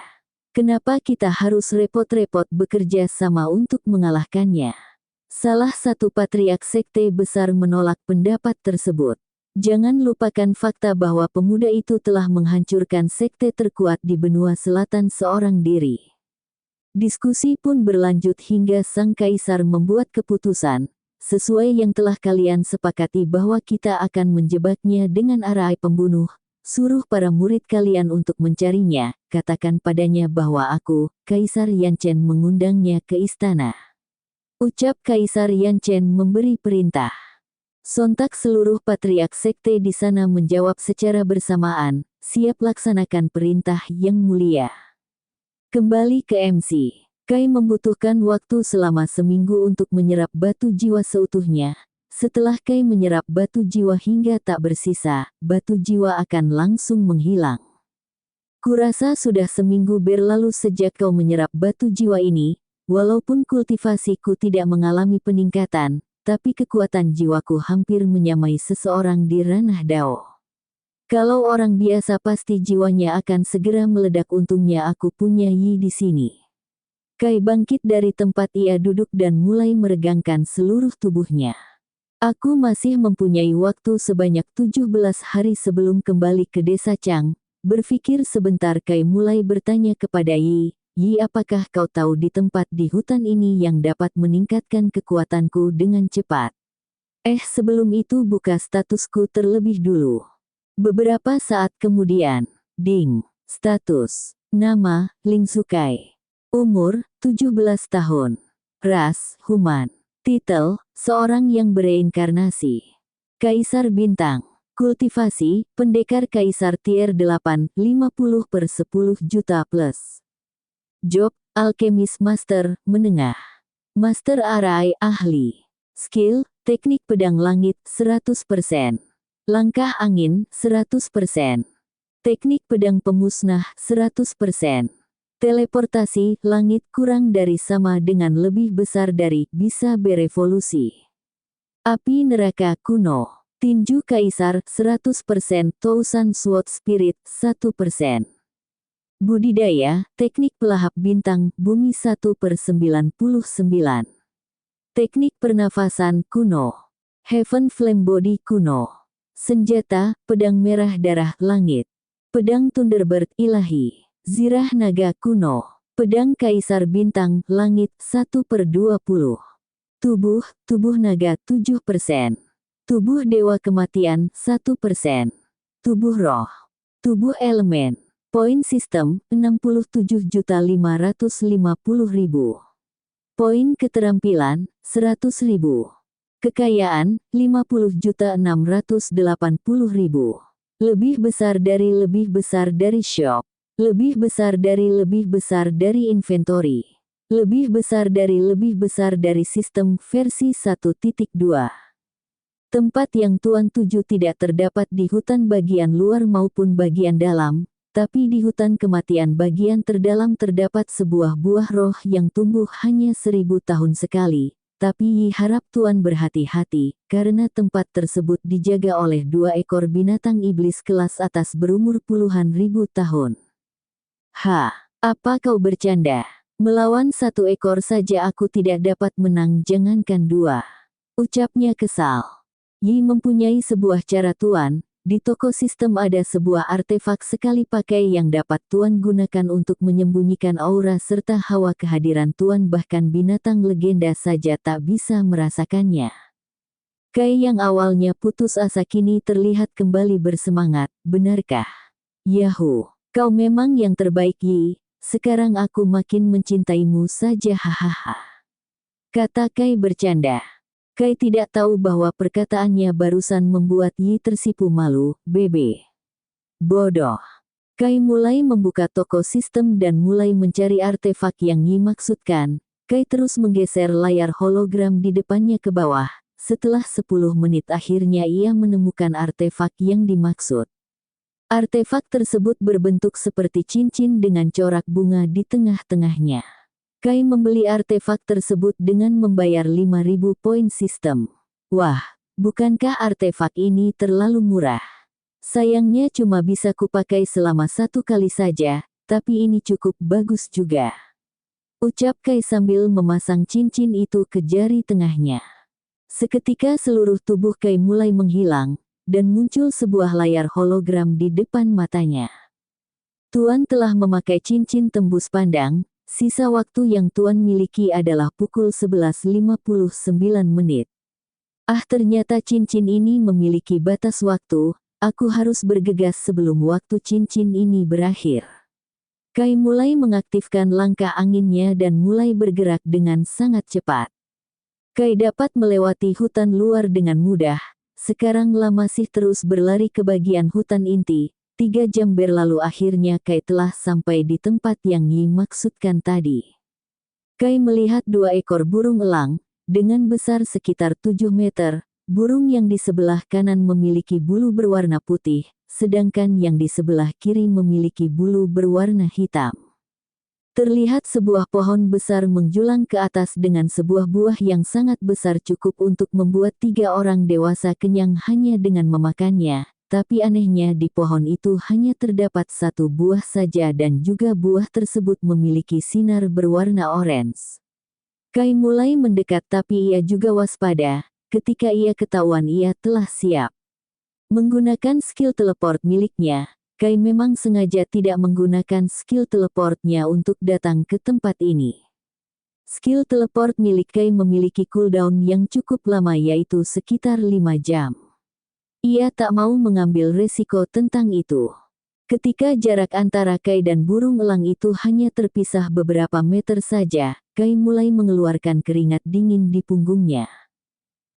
Kenapa kita harus repot-repot bekerja sama untuk mengalahkannya? Salah satu patriark sekte besar menolak pendapat tersebut. Jangan lupakan fakta bahwa pemuda itu telah menghancurkan sekte terkuat di benua selatan seorang diri. Diskusi pun berlanjut hingga sang kaisar membuat keputusan, sesuai yang telah kalian sepakati bahwa kita akan menjebaknya dengan arai pembunuh. Suruh para murid kalian untuk mencarinya, katakan padanya bahwa aku, Kaisar Yanchen, mengundangnya ke istana. Ucap Kaisar Yanchen memberi perintah. Sontak seluruh patriark sekte di sana menjawab secara bersamaan, siap laksanakan perintah yang mulia. Kembali ke MC. Kai membutuhkan waktu selama seminggu untuk menyerap batu jiwa seutuhnya. Setelah Kai menyerap batu jiwa hingga tak bersisa, batu jiwa akan langsung menghilang. Kurasa sudah seminggu berlalu sejak kau menyerap batu jiwa ini. Walaupun kultivasiku tidak mengalami peningkatan, tapi kekuatan jiwaku hampir menyamai seseorang di ranah Dao. Kalau orang biasa pasti jiwanya akan segera meledak, untungnya aku punya Yi di sini. Kai bangkit dari tempat ia duduk dan mulai meregangkan seluruh tubuhnya. Aku masih mempunyai waktu sebanyak 17 hari sebelum kembali ke desa Chang. Berpikir sebentar, Kai mulai bertanya kepada Yi. Yi, apakah kau tahu di tempat di hutan ini yang dapat meningkatkan kekuatanku dengan cepat? Sebelum itu buka statusku terlebih dulu. Beberapa saat kemudian, ding, status, nama, Ling Sukai. Umur, 17 tahun. Ras, human. Titel, seorang yang bereinkarnasi. Kaisar bintang. Kultivasi, pendekar kaisar tier 8, 50/10 juta plus. Job, alkemis master, menengah. Master arai, ahli. Skill, teknik pedang langit, 100%. Langkah angin, 100%. Teknik pedang pemusnah, 100%. Teleportasi, langit kurang dari sama dengan lebih besar dari, bisa berevolusi. Api neraka kuno. Tinju kaisar, 100%. Thousand Sword Spirit, 1%. Budidaya, teknik pelahap bintang, bumi 1/99. Teknik pernafasan kuno. Heaven Flame Body kuno. Senjata, pedang merah darah langit. Pedang Thunderbird ilahi. Zirah naga kuno. Pedang kaisar bintang langit 1/20. Tubuh naga 7%. Tubuh dewa kematian 1%. Tubuh roh. Tubuh elemen. Poin sistem 67.550.000. Poin keterampilan 100.000. Kekayaan, 50.680.000. Lebih besar dari shop. Lebih besar dari inventory. Lebih besar dari sistem versi 1.2. Tempat yang Tuan tuju tidak terdapat di hutan bagian luar maupun bagian dalam, tapi di hutan kematian bagian terdalam terdapat sebuah buah roh yang tumbuh hanya 1000 tahun sekali. Tapi Yi harap Tuan berhati-hati, karena tempat tersebut dijaga oleh 2 ekor binatang iblis kelas atas berumur puluhan ribu tahun. Apa kau bercanda? Melawan 1 ekor saja aku tidak dapat menang, jangankan 2. Ucapnya kesal. Yi mempunyai sebuah cara Tuan. Di toko sistem ada sebuah artefak sekali pakai yang dapat Tuan gunakan untuk menyembunyikan aura serta hawa kehadiran Tuan, bahkan binatang legenda saja tak bisa merasakannya. Kai yang awalnya putus asa kini terlihat kembali bersemangat. Benarkah? Yahoo, kau memang yang terbaik Yi, sekarang aku makin mencintaimu saja, hahaha. Kata Kai bercanda. Kai tidak tahu bahwa perkataannya barusan membuat Yi tersipu malu. Bodoh. Kai mulai membuka toko sistem dan mulai mencari artefak yang Yi maksudkan. Kai terus menggeser layar hologram di depannya ke bawah. Setelah 10 menit akhirnya ia menemukan artefak yang dimaksud. Artefak tersebut berbentuk seperti cincin dengan corak bunga di tengah-tengahnya. Kai membeli artefak tersebut dengan membayar 5.000 poin sistem. Wah, bukankah artefak ini terlalu murah? Sayangnya cuma bisa kupakai selama 1 kali saja, tapi ini cukup bagus juga. Ucap Kai sambil memasang cincin itu ke jari tengahnya. Seketika seluruh tubuh Kai mulai menghilang, dan muncul sebuah layar hologram di depan matanya. Tuan telah memakai cincin tembus pandang. Sisa waktu yang Tuan miliki adalah pukul 11.59 menit. Ternyata cincin ini memiliki batas waktu, aku harus bergegas sebelum waktu cincin ini berakhir. Kai mulai mengaktifkan langkah anginnya dan mulai bergerak dengan sangat cepat. Kai dapat melewati hutan luar dengan mudah, sekarang masih terus berlari ke bagian hutan inti. 3 jam berlalu akhirnya Kai telah sampai di tempat yang Yi maksudkan tadi. Kai melihat 2 ekor burung elang, dengan besar sekitar 7 meter, burung yang di sebelah kanan memiliki bulu berwarna putih, sedangkan yang di sebelah kiri memiliki bulu berwarna hitam. Terlihat sebuah pohon besar menjulang ke atas dengan sebuah buah yang sangat besar cukup untuk membuat 3 orang dewasa kenyang hanya dengan memakannya. tapi anehnya di pohon itu hanya terdapat satu buah saja dan juga buah tersebut memiliki sinar berwarna orange. Kai mulai mendekat tapi ia juga waspada, ketika ia ketahuan ia telah siap. Menggunakan skill teleport miliknya, Kai memang sengaja tidak menggunakan skill teleportnya untuk datang ke tempat ini. Skill teleport milik Kai memiliki cooldown yang cukup lama yaitu sekitar 5 jam. Ia tak mau mengambil resiko tentang itu. Ketika jarak antara Kai dan burung elang itu hanya terpisah beberapa meter saja, Kai mulai mengeluarkan keringat dingin di punggungnya.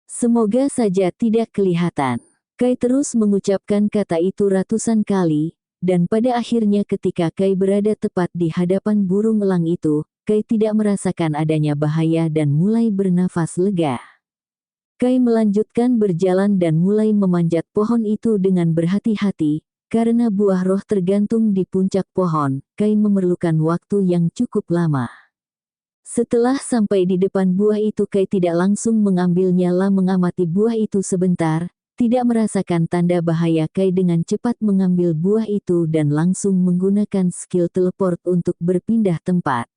Semoga saja tidak kelihatan. Kai terus mengucapkan kata itu ratusan kali, dan pada akhirnya ketika Kai berada tepat di hadapan burung elang itu, Kai tidak merasakan adanya bahaya dan mulai bernafas lega. Kai melanjutkan berjalan dan mulai memanjat pohon itu dengan berhati-hati, karena buah roh tergantung di puncak pohon. Kai memerlukan waktu yang cukup lama. Setelah sampai di depan buah itu Kai tidak langsung mengambilnya lah mengamati buah itu sebentar, tidak merasakan tanda bahaya Kai dengan cepat mengambil buah itu dan langsung menggunakan skill teleport untuk berpindah tempat.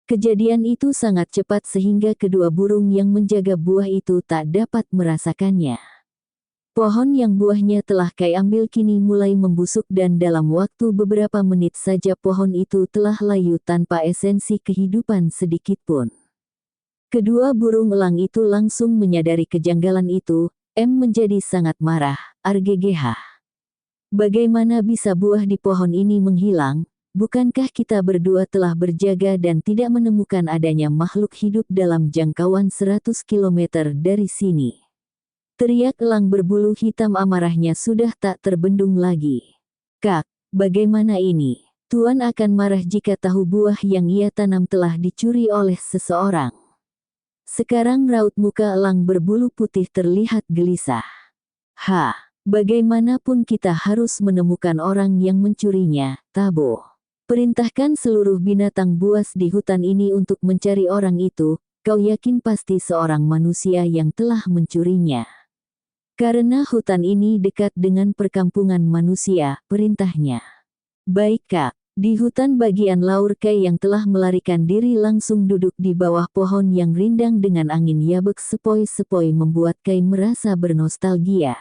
Kejadian itu sangat cepat sehingga kedua burung yang menjaga buah itu tak dapat merasakannya. Pohon yang buahnya telah Kai ambil kini mulai membusuk dan dalam waktu beberapa menit saja pohon itu telah layu tanpa esensi kehidupan sedikitpun. Kedua burung elang itu langsung menyadari kejanggalan itu, menjadi sangat marah, RGGH. Bagaimana bisa buah di pohon ini menghilang? Bukankah kita berdua telah berjaga dan tidak menemukan adanya makhluk hidup dalam jangkauan 100 km dari sini? Teriak elang berbulu hitam amarahnya sudah tak terbendung lagi. Kak, bagaimana ini? Tuan akan marah jika tahu buah yang ia tanam telah dicuri oleh seseorang. Sekarang raut muka elang berbulu putih terlihat gelisah. Bagaimanapun kita harus menemukan orang yang mencurinya, Tabo. Perintahkan seluruh binatang buas di hutan ini untuk mencari orang itu, kau yakin pasti seorang manusia yang telah mencurinya. Karena hutan ini dekat dengan perkampungan manusia, perintahnya. Baik Kak, di hutan bagian laur Kai yang telah melarikan diri langsung duduk di bawah pohon yang rindang dengan angin yabek sepoi-sepoi membuat Kai merasa bernostalgia.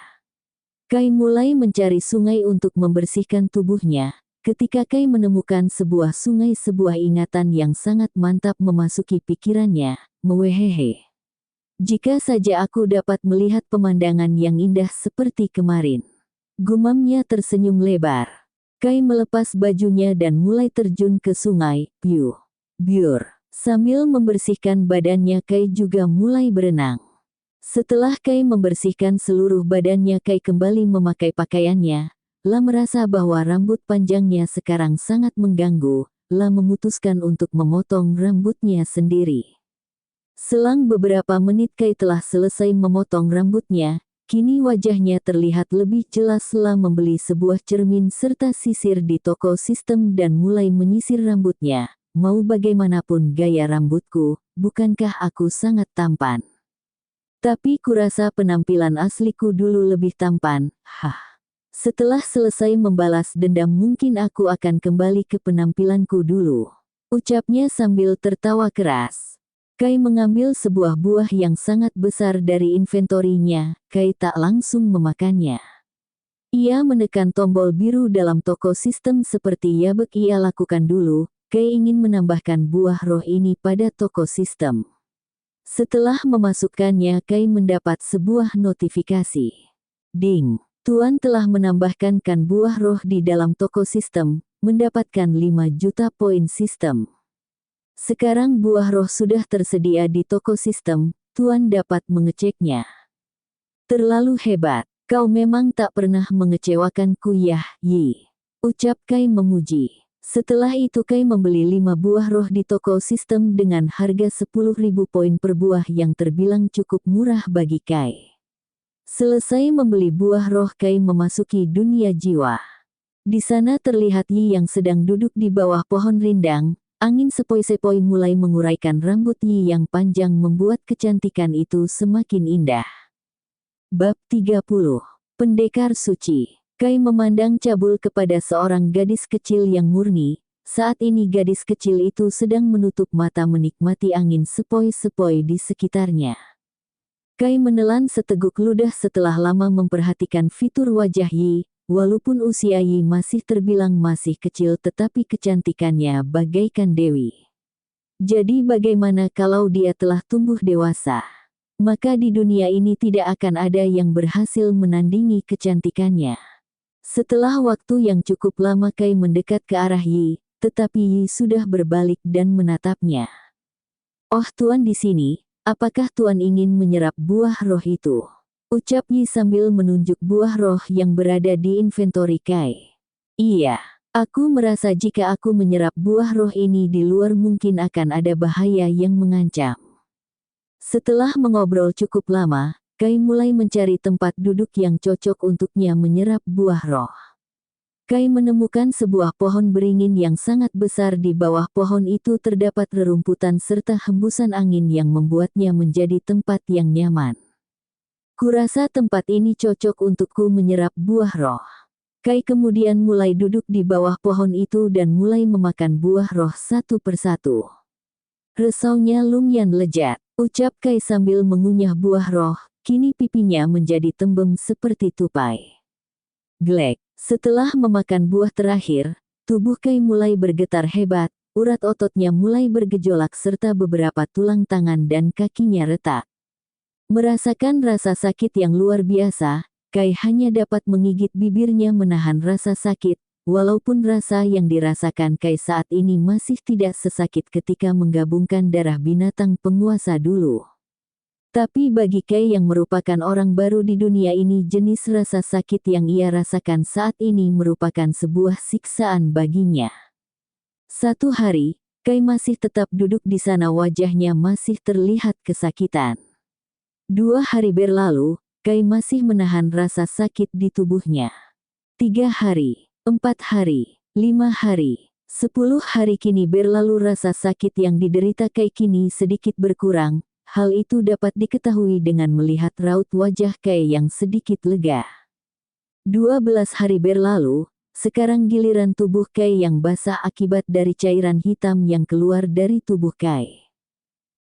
Kai mulai mencari sungai untuk membersihkan tubuhnya. Ketika Kai menemukan sebuah sungai sebuah ingatan yang sangat mantap memasuki pikirannya, mewehehe. Jika saja aku dapat melihat pemandangan yang indah seperti kemarin. Gumamnya tersenyum lebar. Kai melepas bajunya dan mulai terjun ke sungai, biur. Sambil membersihkan badannya Kai juga mulai berenang. Setelah Kai membersihkan seluruh badannya Kai kembali memakai pakaiannya. La merasa bahwa rambut panjangnya sekarang sangat mengganggu, La memutuskan untuk memotong rambutnya sendiri. Selang beberapa menit Kai telah selesai memotong rambutnya, kini wajahnya terlihat lebih jelas. La membeli sebuah cermin serta sisir di toko sistem dan mulai menyisir rambutnya. Mau bagaimanapun gaya rambutku, bukankah aku sangat tampan? Tapi kurasa penampilan asliku dulu lebih tampan, Setelah selesai membalas dendam mungkin aku akan kembali ke penampilanku dulu. Ucapnya sambil tertawa keras. Kai mengambil sebuah buah yang sangat besar dari inventorinya, Kai tak langsung memakannya. Ia menekan tombol biru dalam toko sistem seperti yabek ia lakukan dulu, Kai ingin menambahkan buah roh ini pada toko sistem. Setelah memasukkannya Kai mendapat sebuah notifikasi. Ding! Tuan telah menambahkan buah roh di dalam toko sistem, mendapatkan 5 juta poin sistem. Sekarang buah roh sudah tersedia di toko sistem, Tuan dapat mengeceknya. Terlalu hebat, kau memang tak pernah mengecewakanku Yi. Ucap Kai memuji. Setelah itu Kai membeli 5 buah roh di toko sistem dengan harga 10.000 poin per buah yang terbilang cukup murah bagi Kai. Selesai membeli buah roh Kai memasuki dunia jiwa. Di sana terlihat Yi yang sedang duduk di bawah pohon rindang, angin sepoi-sepoi mulai menguraikan rambut Yi yang panjang membuat kecantikan itu semakin indah. Bab 30. Pendekar Suci. Kai memandang cabul kepada seorang gadis kecil yang murni. Saat ini gadis kecil itu sedang menutup mata menikmati angin sepoi-sepoi di sekitarnya. Kai menelan seteguk ludah setelah lama memperhatikan fitur wajah Yi. Walaupun usia Yi masih terbilang masih kecil tetapi kecantikannya bagaikan dewi. Jadi bagaimana kalau dia telah tumbuh dewasa? Maka di dunia ini tidak akan ada yang berhasil menandingi kecantikannya. Setelah waktu yang cukup lama Kai mendekat ke arah Yi, tetapi Yi sudah berbalik dan menatapnya. "Oh Tuan di sini, apakah Tuan ingin menyerap buah roh itu?" ucap Yi sambil menunjuk buah roh yang berada di inventori Kai. "Iya, aku merasa jika aku menyerap buah roh ini di luar mungkin akan ada bahaya yang mengancam." Setelah mengobrol cukup lama, Kai mulai mencari tempat duduk yang cocok untuknya menyerap buah roh. Kai menemukan sebuah pohon beringin yang sangat besar. Di bawah pohon itu terdapat rerumputan serta hembusan angin yang membuatnya menjadi tempat yang nyaman. "Kurasa tempat ini cocok untukku menyerap buah roh." Kai kemudian mulai duduk di bawah pohon itu dan mulai memakan buah roh satu persatu. "Resaunya lumayan lezat," ucap Kai sambil mengunyah buah roh. Kini pipinya menjadi tembem seperti tupai. Glek. Setelah memakan buah terakhir, tubuh Kai mulai bergetar hebat, urat ototnya mulai bergejolak serta beberapa tulang tangan dan kakinya retak. Merasakan rasa sakit yang luar biasa, Kai hanya dapat menggigit bibirnya menahan rasa sakit, walaupun rasa yang dirasakan Kai saat ini masih tidak sesakit ketika menggabungkan darah binatang penguasa dulu. Tapi bagi Kai yang merupakan orang baru di dunia ini, jenis rasa sakit yang ia rasakan saat ini merupakan sebuah siksaan baginya. Satu hari, Kai masih tetap duduk di sana, wajahnya masih terlihat kesakitan. 2 hari berlalu, Kai masih menahan rasa sakit di tubuhnya. 3 hari, 4 hari, 5 hari, 10 hari kini berlalu, rasa sakit yang diderita Kai kini sedikit berkurang. Hal itu dapat diketahui dengan melihat raut wajah Kai yang sedikit lega. 12 hari berlalu, sekarang giliran tubuh Kai yang basah akibat dari cairan hitam yang keluar dari tubuh Kai.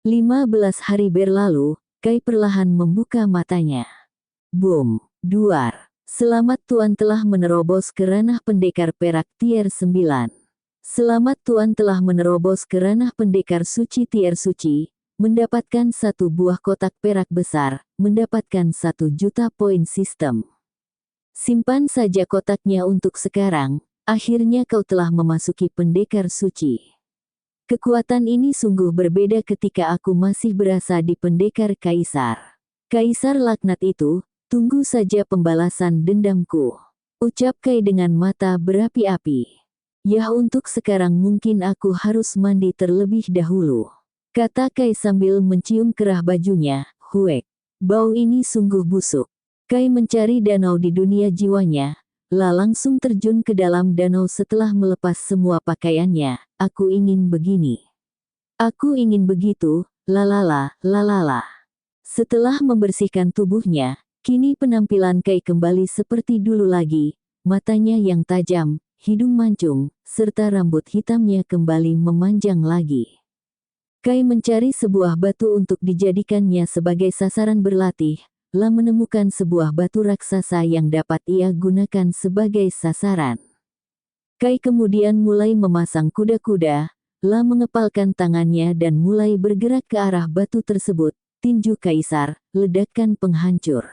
15 hari berlalu, Kai perlahan membuka matanya. Boom, duar. "Selamat Tuan telah menerobos ke ranah pendekar perak tier 9. Selamat Tuan telah menerobos ke ranah pendekar suci tier suci, mendapatkan 1 buah kotak perak besar, mendapatkan 1 juta poin sistem. Simpan saja kotaknya untuk sekarang, akhirnya kau telah memasuki pendekar suci. Kekuatan ini sungguh berbeda ketika aku masih berasa di pendekar kaisar. Kaisar laknat itu, tunggu saja pembalasan dendamku," ucap Kai dengan mata berapi-api. "Ya untuk sekarang mungkin aku harus mandi terlebih dahulu," kata Kai sambil mencium kerah bajunya. "Huek, bau ini sungguh busuk." Kai mencari danau di dunia jiwanya, langsung terjun ke dalam danau setelah melepas semua pakaiannya. "Aku ingin begini. Aku ingin begitu, lalala, lalala." Setelah membersihkan tubuhnya, kini penampilan Kai kembali seperti dulu lagi, matanya yang tajam, hidung mancung, serta rambut hitamnya kembali memanjang lagi. Kai mencari sebuah batu untuk dijadikannya sebagai sasaran berlatih, menemukan sebuah batu raksasa yang dapat ia gunakan sebagai sasaran. Kai kemudian mulai memasang kuda-kuda, mengepalkan tangannya dan mulai bergerak ke arah batu tersebut. Tinju kaisar, ledakan penghancur.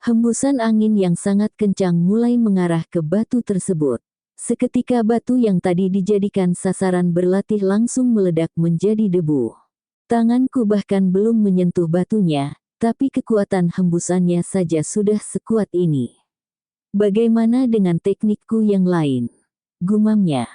Hembusan angin yang sangat kencang mulai mengarah ke batu tersebut. Seketika batu yang tadi dijadikan sasaran berlatih langsung meledak menjadi debu. Tanganku bahkan belum menyentuh batunya, tapi kekuatan hembusannya saja sudah sekuat ini. "Bagaimana dengan teknikku yang lain?" gumamnya.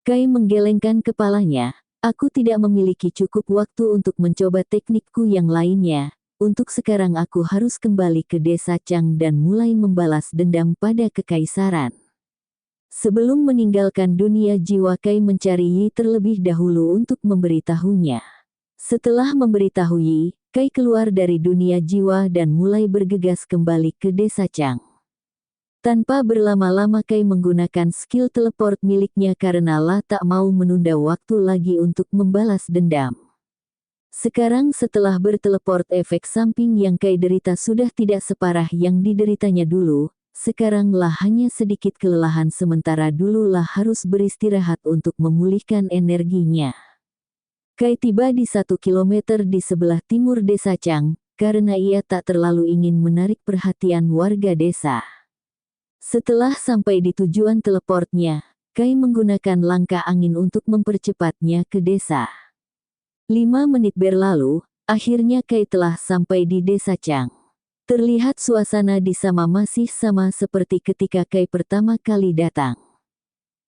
Kai menggelengkan kepalanya. "Aku tidak memiliki cukup waktu untuk mencoba teknikku yang lainnya. Untuk sekarang aku harus kembali ke desa Chang dan mulai membalas dendam pada kekaisaran." Sebelum meninggalkan dunia jiwa, Kai mencari Yi terlebih dahulu untuk memberitahunya. Setelah memberitahu Yi, Kai keluar dari dunia jiwa dan mulai bergegas kembali ke desa Chang. Tanpa berlama-lama Kai menggunakan skill teleport miliknya karena La tak mau menunda waktu lagi untuk membalas dendam. Sekarang setelah berteleport efek samping yang Kai derita sudah tidak separah yang dideritanya dulu, sekarang La hanya sedikit kelelahan sementara dulu La harus beristirahat untuk memulihkan energinya. Kai tiba di 1 kilometer di sebelah timur desa Chang, karena ia tak terlalu ingin menarik perhatian warga desa. Setelah sampai di tujuan teleportnya, Kai menggunakan langkah angin untuk mempercepatnya ke desa. 5 menit berlalu, akhirnya Kai telah sampai di desa Chang. Terlihat suasana di sana masih sama seperti ketika Kai pertama kali datang.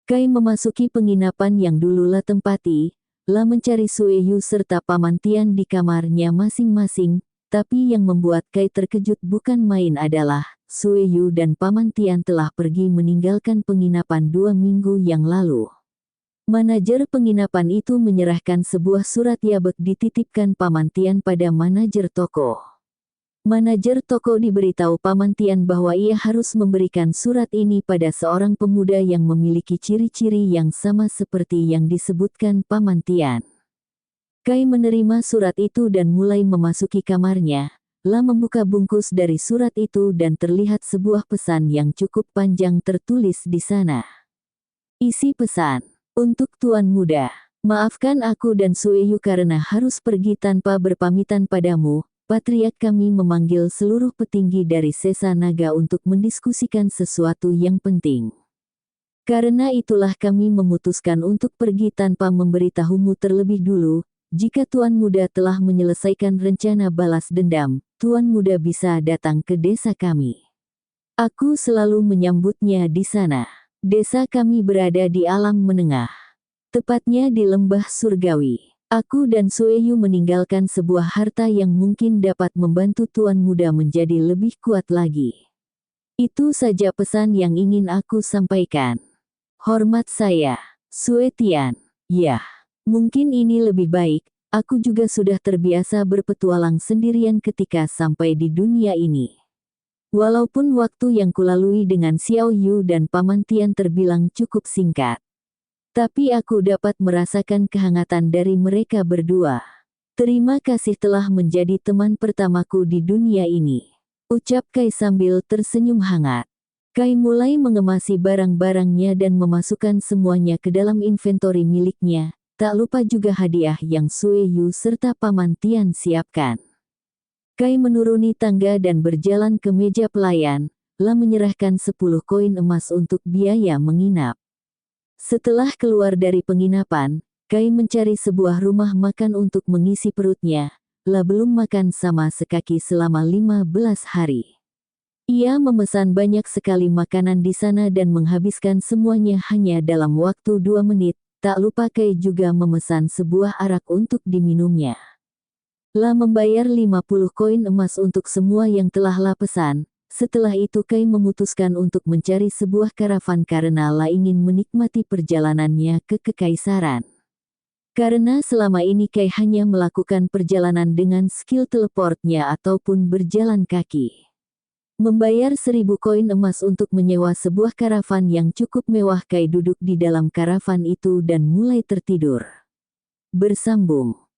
Kai memasuki penginapan yang dulu La tempati, La mencari Sueyu serta Paman Tian di kamarnya masing-masing, tapi yang membuat Kai terkejut bukan main adalah Sueyu dan Paman Tian telah pergi meninggalkan penginapan 2 minggu yang lalu. Manajer penginapan itu menyerahkan sebuah surat yabek dititipkan Paman Tian pada manajer toko. Manajer toko diberitahu Paman Tian bahwa ia harus memberikan surat ini pada seorang pemuda yang memiliki ciri-ciri yang sama seperti yang disebutkan Paman Tian. Kai menerima surat itu dan mulai memasuki kamarnya. La membuka bungkus dari surat itu dan terlihat sebuah pesan yang cukup panjang tertulis di sana. Isi pesan, untuk Tuan Muda, maafkan aku dan Sueyu karena harus pergi tanpa berpamitan padamu. Patriark kami memanggil seluruh petinggi dari Sesa Naga untuk mendiskusikan sesuatu yang penting. Karena itulah kami memutuskan untuk pergi tanpa memberitahumu terlebih dulu. Jika Tuan Muda telah menyelesaikan rencana balas dendam, Tuan Muda bisa datang ke desa kami. Aku selalu menyambutnya di sana. Desa kami berada di alam menengah. Tepatnya di lembah surgawi. Aku dan Sueyu meninggalkan sebuah harta yang mungkin dapat membantu Tuan Muda menjadi lebih kuat lagi. Itu saja pesan yang ingin aku sampaikan. Hormat saya, Sue Tian. Ya. Mungkin ini lebih baik, aku juga sudah terbiasa berpetualang sendirian ketika sampai di dunia ini. Walaupun waktu yang kulalui dengan Xiao Yu dan Paman Tian terbilang cukup singkat. Tapi aku dapat merasakan kehangatan dari mereka berdua. Terima kasih telah menjadi teman pertamaku di dunia ini. Ucap Kai sambil tersenyum hangat. Kai mulai mengemasi barang-barangnya dan memasukkan semuanya ke dalam inventori miliknya. Tak lupa juga hadiah yang Sueyu serta Paman Tian siapkan. Kai menuruni tangga dan berjalan ke meja pelayan, La menyerahkan 10 koin emas untuk biaya menginap. Setelah keluar dari penginapan, Kai mencari sebuah rumah makan untuk mengisi perutnya. La belum makan sama sekali selama 15 hari. Ia memesan banyak sekali makanan di sana dan menghabiskan semuanya hanya dalam waktu 2 menit. Tak lupa Kai juga memesan sebuah arak untuk diminumnya. La membayar 50 koin emas untuk semua yang telah La pesan. Setelah itu Kai memutuskan untuk mencari sebuah karavan karena La ingin menikmati perjalanannya ke kekaisaran. Karena selama ini Kai hanya melakukan perjalanan dengan skill teleportnya ataupun berjalan kaki. Membayar 1000 koin emas untuk menyewa sebuah karavan yang cukup mewah. Kai duduk di dalam karavan itu dan mulai tertidur. Bersambung.